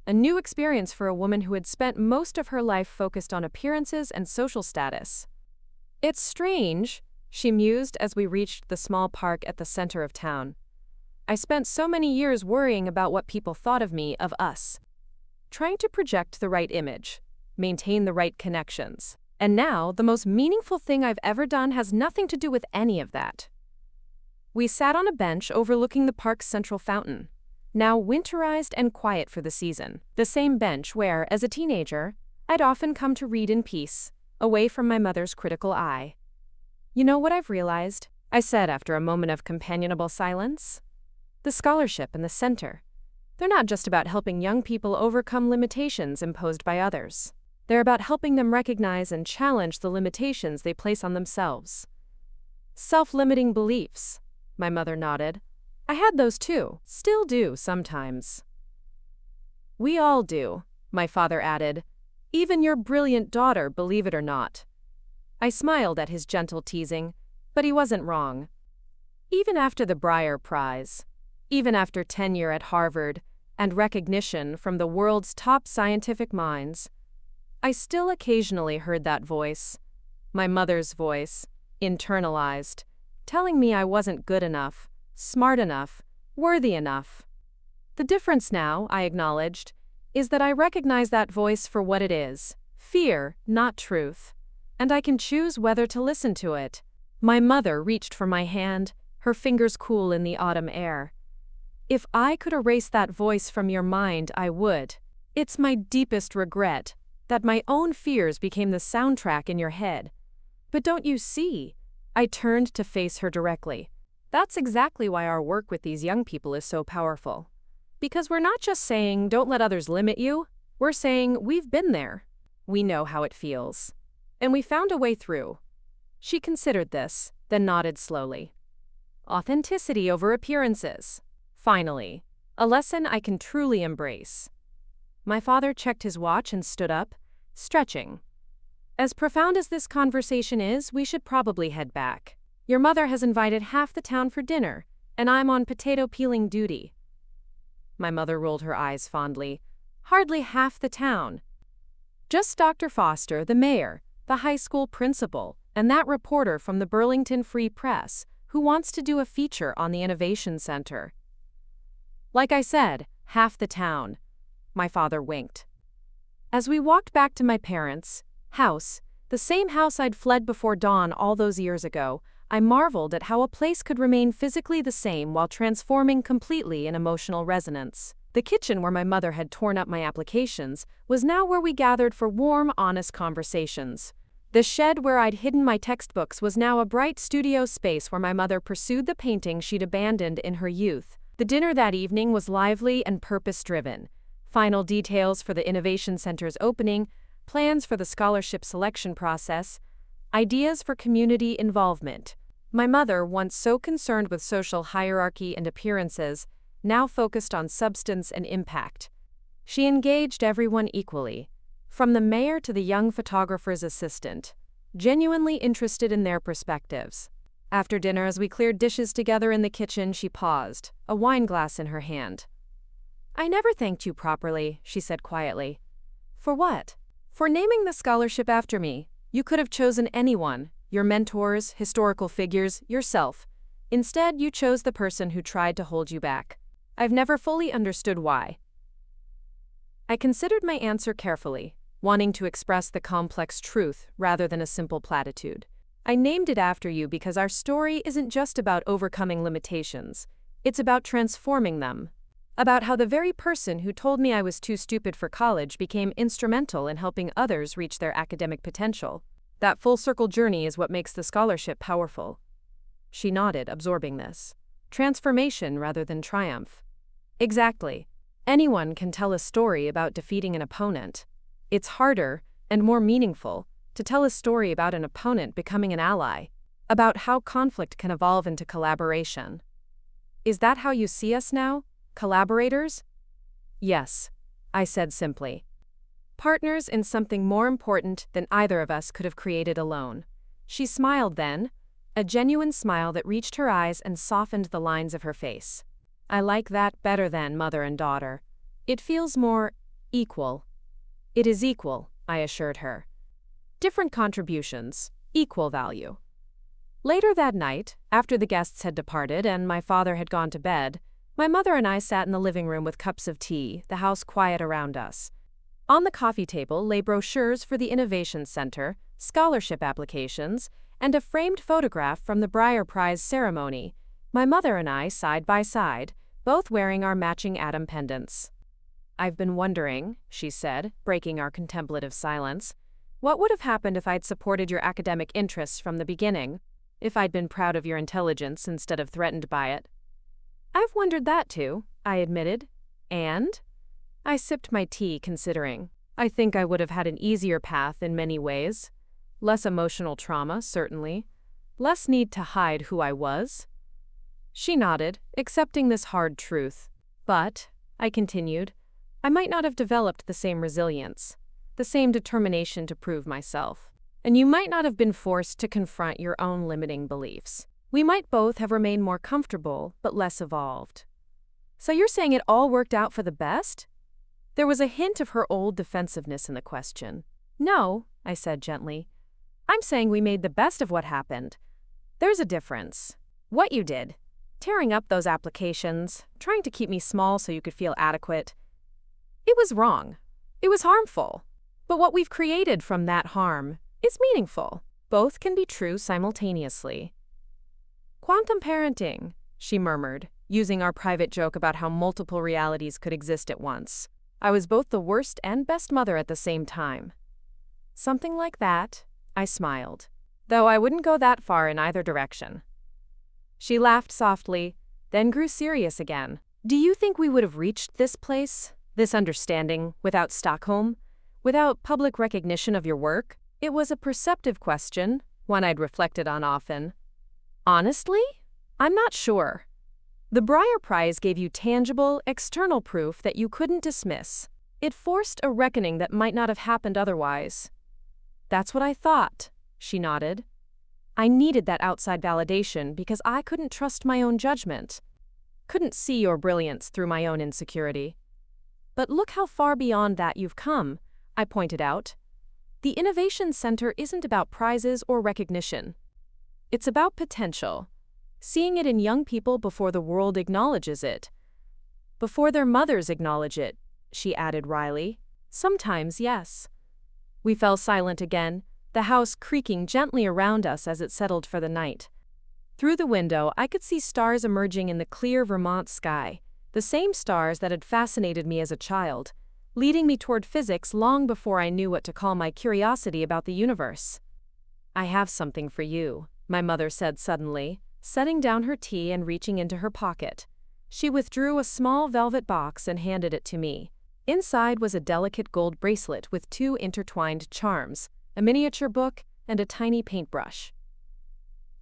A new experience for a woman who had spent most of her life focused on appearances and social status. It's strange, she mused as we reached the small park at the center of town. I spent so many years worrying about what people thought of me, of us. Trying to project the right image, maintain the right connections. And now, the most meaningful thing I've ever done has nothing to do with any of that. We sat on a bench overlooking the park's central fountain, now winterized and quiet for the season. The same bench where, as a teenager, I'd often come to read in peace, away from my mother's critical eye. You know what I've realized? I said after a moment of companionable silence. The scholarship and the center. They're not just about helping young people overcome limitations imposed by others. They're about helping them recognize and challenge the limitations they place on themselves. Self-limiting beliefs, my mother nodded. I had those too, still do sometimes. We all do, my father added. Even your brilliant daughter, believe it or not. I smiled at his gentle teasing, but he wasn't wrong. Even after the Breyer Prize, even after tenure at Harvard and recognition from the world's top scientific minds, I still occasionally heard that voice, my mother's voice, internalized, telling me I wasn't good enough, smart enough, worthy enough. The difference now, I acknowledged, is that I recognize that voice for what it is, fear, not truth, and I can choose whether to listen to it. My mother reached for my hand, her fingers cool in the autumn air. If I could erase that voice from your mind, I would. It's my deepest regret that my own fears became the soundtrack in your head. But don't you see? I turned to face her directly. That's exactly why our work with these young people is so powerful. Because we're not just saying, don't let others limit you. We're saying, we've been there. We know how it feels. And we found a way through. She considered this, then nodded slowly. Authenticity over appearances. Finally, a lesson I can truly embrace. My father checked his watch and stood up, stretching. As profound as this conversation is, we should probably head back. Your mother has invited half the town for dinner, and I'm on potato peeling duty. My mother rolled her eyes fondly. Hardly half the town. Just Dr. Foster, the mayor, the high school principal, and that reporter from the Burlington Free Press, who wants to do a feature on the Innovation Center. Like I said, half the town. My father winked. As we walked back to my parents' house, the same house I'd fled before dawn all those years ago, I marveled at how a place could remain physically the same while transforming completely in emotional resonance. The kitchen where my mother had torn up my applications was now where we gathered for warm, honest conversations. The shed where I'd hidden my textbooks was now a bright studio space where my mother pursued the painting she'd abandoned in her youth. The dinner that evening was lively and purpose-driven. Final details for the Innovation Center's opening, plans for the scholarship selection process, ideas for community involvement. My mother, once so concerned with social hierarchy and appearances, now focused on substance and impact. She engaged everyone equally, from the mayor to the young photographer's assistant, genuinely interested in their perspectives. After dinner, as we cleared dishes together in the kitchen, she paused, a wine glass in her hand. I never thanked you properly, she said quietly. For what? For naming the scholarship after me. You could have chosen anyone, your mentors, historical figures, yourself. Instead, you chose the person who tried to hold you back. I've never fully understood why. I considered my answer carefully, wanting to express the complex truth rather than a simple platitude. I named it after you because our story isn't just about overcoming limitations. It's about transforming them. About how the very person who told me I was too stupid for college became instrumental in helping others reach their academic potential. That full-circle journey is what makes the scholarship powerful. She nodded, absorbing this. Transformation rather than triumph. Exactly. Anyone can tell a story about defeating an opponent. It's harder, and more meaningful, to tell a story about an opponent becoming an ally, about how conflict can evolve into collaboration. Is that how you see us now? Collaborators? Yes, I said simply. Partners in something more important than either of us could have created alone. She smiled then, a genuine smile that reached her eyes and softened the lines of her face. I like that better than mother and daughter. It feels more equal. It is equal, I assured her. Different contributions, equal value. Later that night, after the guests had departed and my father had gone to bed, my mother and I sat in the living room with cups of tea, the house quiet around us. On the coffee table lay brochures for the Innovation Center, scholarship applications, and a framed photograph from the Briar Prize ceremony, my mother and I side by side, both wearing our matching atom pendants. I've been wondering, she said, breaking our contemplative silence, what would have happened if I'd supported your academic interests from the beginning, if I'd been proud of your intelligence instead of threatened by it? I've wondered that too, I admitted. And? I sipped my tea, considering. I think I would have had an easier path in many ways. Less emotional trauma, certainly. Less need to hide who I was. She nodded, accepting this hard truth. But, I continued, I might not have developed the same resilience, the same determination to prove myself. And you might not have been forced to confront your own limiting beliefs. We might both have remained more comfortable, but less evolved. So you're saying it all worked out for the best? There was a hint of her old defensiveness in the question. No, I said gently. I'm saying we made the best of what happened. There's a difference. What you did, tearing up those applications, trying to keep me small so you could feel adequate, it was wrong. It was harmful. But what we've created from that harm is meaningful. Both can be true simultaneously. Quantum parenting, she murmured, using our private joke about how multiple realities could exist at once. I was both the worst and best mother at the same time. Something like that, I smiled, though I wouldn't go that far in either direction. She laughed softly, then grew serious again. Do you think we would have reached this place, this understanding, without Stockholm? Without public recognition of your work? It was a perceptive question, one I'd reflected on often. Honestly, I'm not sure. The Briar Prize gave you tangible, external proof that you couldn't dismiss. It forced a reckoning that might not have happened otherwise. That's what I thought, she nodded. I needed that outside validation because I couldn't trust my own judgment. Couldn't see your brilliance through my own insecurity. But look how far beyond that you've come, I pointed out. The Innovation Center isn't about prizes or recognition. It's about potential. Seeing it in young people before the world acknowledges it. Before their mothers acknowledge it, she added wryly. Sometimes, yes. We fell silent again, the house creaking gently around us as it settled for the night. Through the window, I could see stars emerging in the clear Vermont sky, the same stars that had fascinated me as a child, leading me toward physics long before I knew what to call my curiosity about the universe. I have something for you, my mother said suddenly, setting down her tea and reaching into her pocket. She withdrew a small velvet box and handed it to me. Inside was a delicate gold bracelet with 2 intertwined charms, a miniature book, and a tiny paintbrush.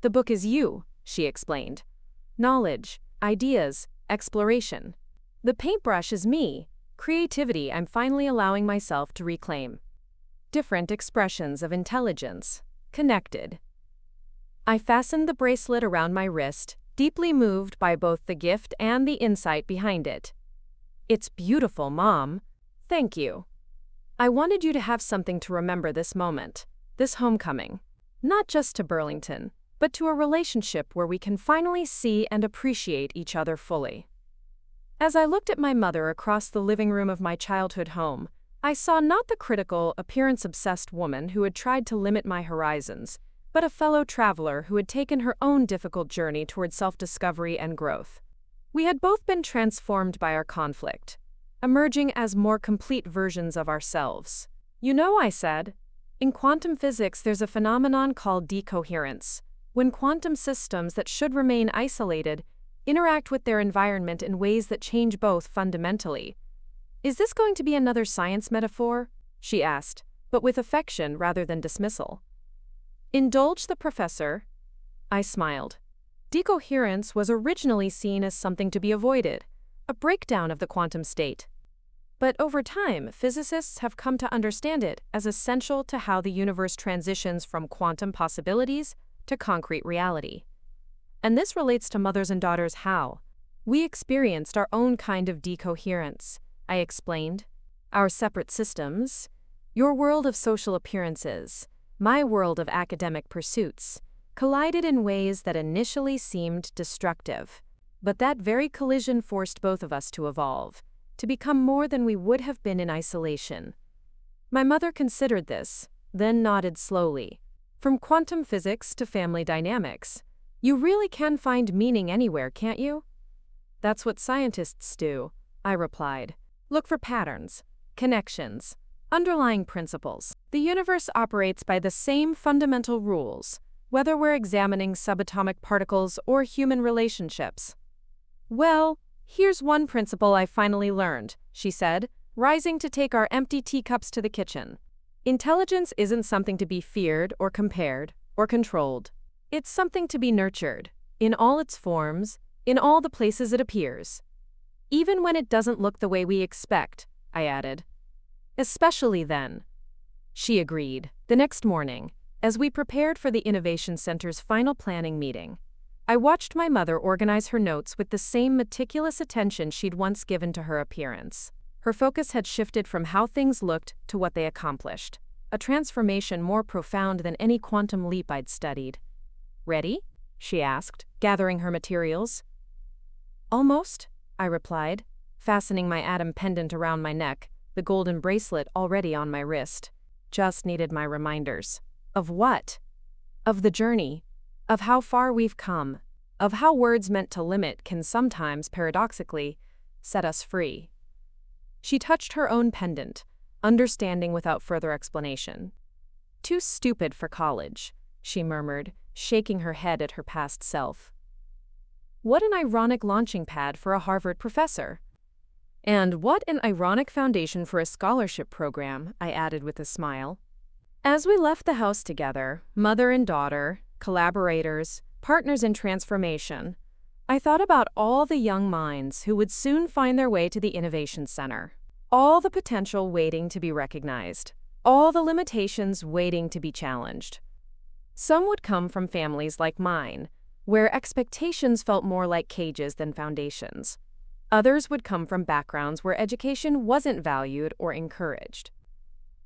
The book is you, she explained. Knowledge, ideas, exploration. The paintbrush is me, creativity I'm finally allowing myself to reclaim. Different expressions of intelligence, connected. I fastened the bracelet around my wrist, deeply moved by both the gift and the insight behind it. It's beautiful, Mom. Thank you. I wanted you to have something to remember this moment, this homecoming. Not just to Burlington, but to a relationship where we can finally see and appreciate each other fully. As I looked at my mother across the living room of my childhood home, I saw not the critical, appearance-obsessed woman who had tried to limit my horizons, but a fellow traveler who had taken her own difficult journey toward self-discovery and growth. We had both been transformed by our conflict, emerging as more complete versions of ourselves. You know, I said, in quantum physics there's a phenomenon called decoherence, when quantum systems that should remain isolated interact with their environment in ways that change both fundamentally. Is this going to be another science metaphor? She asked, but with affection rather than dismissal. Indulge the professor. I smiled. Decoherence was originally seen as something to be avoided, a breakdown of the quantum state. But over time, physicists have come to understand it as essential to how the universe transitions from quantum possibilities to concrete reality. And this relates to mothers and daughters how. We experienced our own kind of decoherence, I explained. Our separate systems, your world of social appearances, my world of academic pursuits, collided in ways that initially seemed destructive. But that very collision forced both of us to evolve, to become more than we would have been in isolation. My mother considered this, then nodded slowly. From quantum physics to family dynamics, you really can find meaning anywhere, can't you? That's what scientists do, I replied. Look for patterns, connections, underlying principles. The universe operates by the same fundamental rules, whether we're examining subatomic particles or human relationships. Well, here's one principle I finally learned, she said, rising to take our empty teacups to the kitchen. Intelligence isn't something to be feared or compared or controlled. It's something to be nurtured, in all its forms, in all the places it appears. Even when it doesn't look the way we expect, I added. Especially then. She agreed. The next morning, as we prepared for the Innovation Center's final planning meeting, I watched my mother organize her notes with the same meticulous attention she'd once given to her appearance. Her focus had shifted from how things looked to what they accomplished, a transformation more profound than any quantum leap I'd studied. Ready? She asked, gathering her materials. Almost, I replied, fastening my atom pendant around my neck, the golden bracelet already on my wrist. Just needed my reminders. Of what? Of the journey. Of how far we've come. Of how words meant to limit can sometimes, paradoxically, set us free. She touched her own pendant, understanding without further explanation. Too stupid for college, she murmured, shaking her head at her past self. What an ironic launching pad for a Harvard professor. And what an ironic foundation for a scholarship program, I added with a smile. As we left the house together, mother and daughter, collaborators, partners in transformation, I thought about all the young minds who would soon find their way to the Innovation Center. All the potential waiting to be recognized. All the limitations waiting to be challenged. Some would come from families like mine, where expectations felt more like cages than foundations. Others would come from backgrounds where education wasn't valued or encouraged.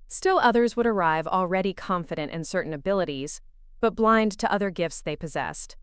Still others would arrive already confident in certain abilities, but blind to other gifts they possessed.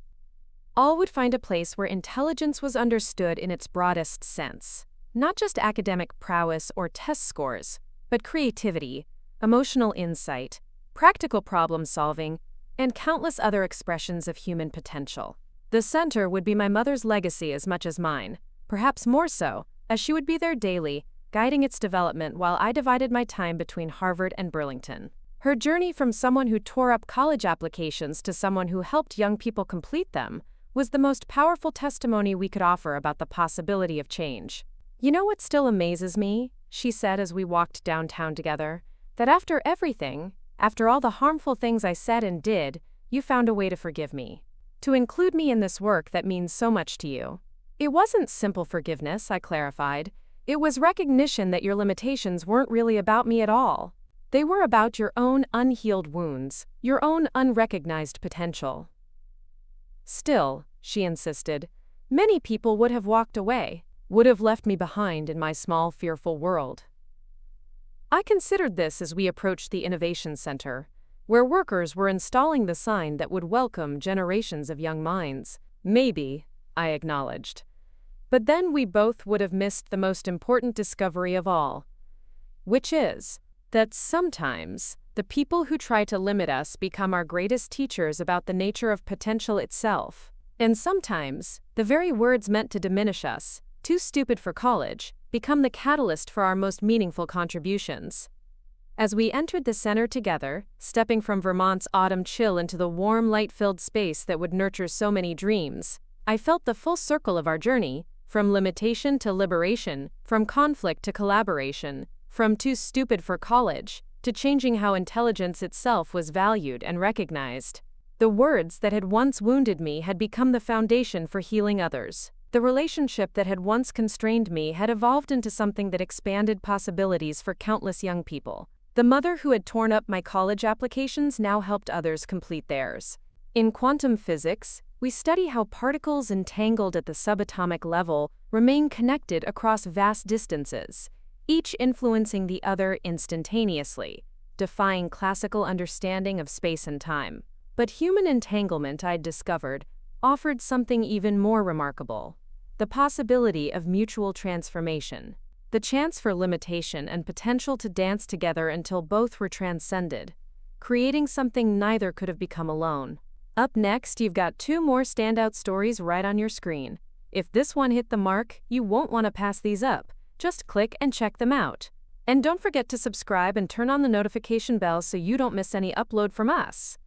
All would find a place where intelligence was understood in its broadest sense, not just academic prowess or test scores, but creativity, emotional insight, practical problem-solving, and countless other expressions of human potential. The center would be my mother's legacy as much as mine, perhaps more so, as she would be there daily, guiding its development while I divided my time between Harvard and Burlington. Her journey from someone who tore up college applications to someone who helped young people complete them was the most powerful testimony we could offer about the possibility of change. You know what still amazes me, she said as we walked downtown together, that after everything, after all the harmful things I said and did, you found a way to forgive me. To include me in this work that means so much to you. It wasn't simple forgiveness, I clarified. It was recognition that your limitations weren't really about me at all. They were about your own unhealed wounds, your own unrecognized potential. Still, she insisted, many people would have walked away, would have left me behind in my small, fearful world. I considered this as we approached the Innovation Center, where workers were installing the sign that would welcome generations of young minds. Maybe, I acknowledged. But then we both would have missed the most important discovery of all, which is that sometimes the people who try to limit us become our greatest teachers about the nature of potential itself. And sometimes the very words meant to diminish us, too stupid for college, become the catalyst for our most meaningful contributions. As we entered the center together, stepping from Vermont's autumn chill into the warm, light-filled space that would nurture so many dreams, I felt the full circle of our journey, From limitation to liberation, from conflict to collaboration, from too stupid for college, to changing how intelligence itself was valued and recognized. The words that had once wounded me had become the foundation for healing others. The relationship that had once constrained me had evolved into something that expanded possibilities for countless young people. The mother who had torn up my college applications now helped others complete theirs. In quantum physics, we study how particles entangled at the subatomic level remain connected across vast distances, each influencing the other instantaneously, defying classical understanding of space and time. But human entanglement, I'd discovered, offered something even more remarkable: the possibility of mutual transformation, the chance for limitation and potential to dance together until both were transcended, creating something neither could have become alone. Up next, you've got 2 more standout stories right on your screen. If this one hit the mark, you won't want to pass these up. Just click and check them out. And don't forget to subscribe and turn on the notification bell so you don't miss any upload from us.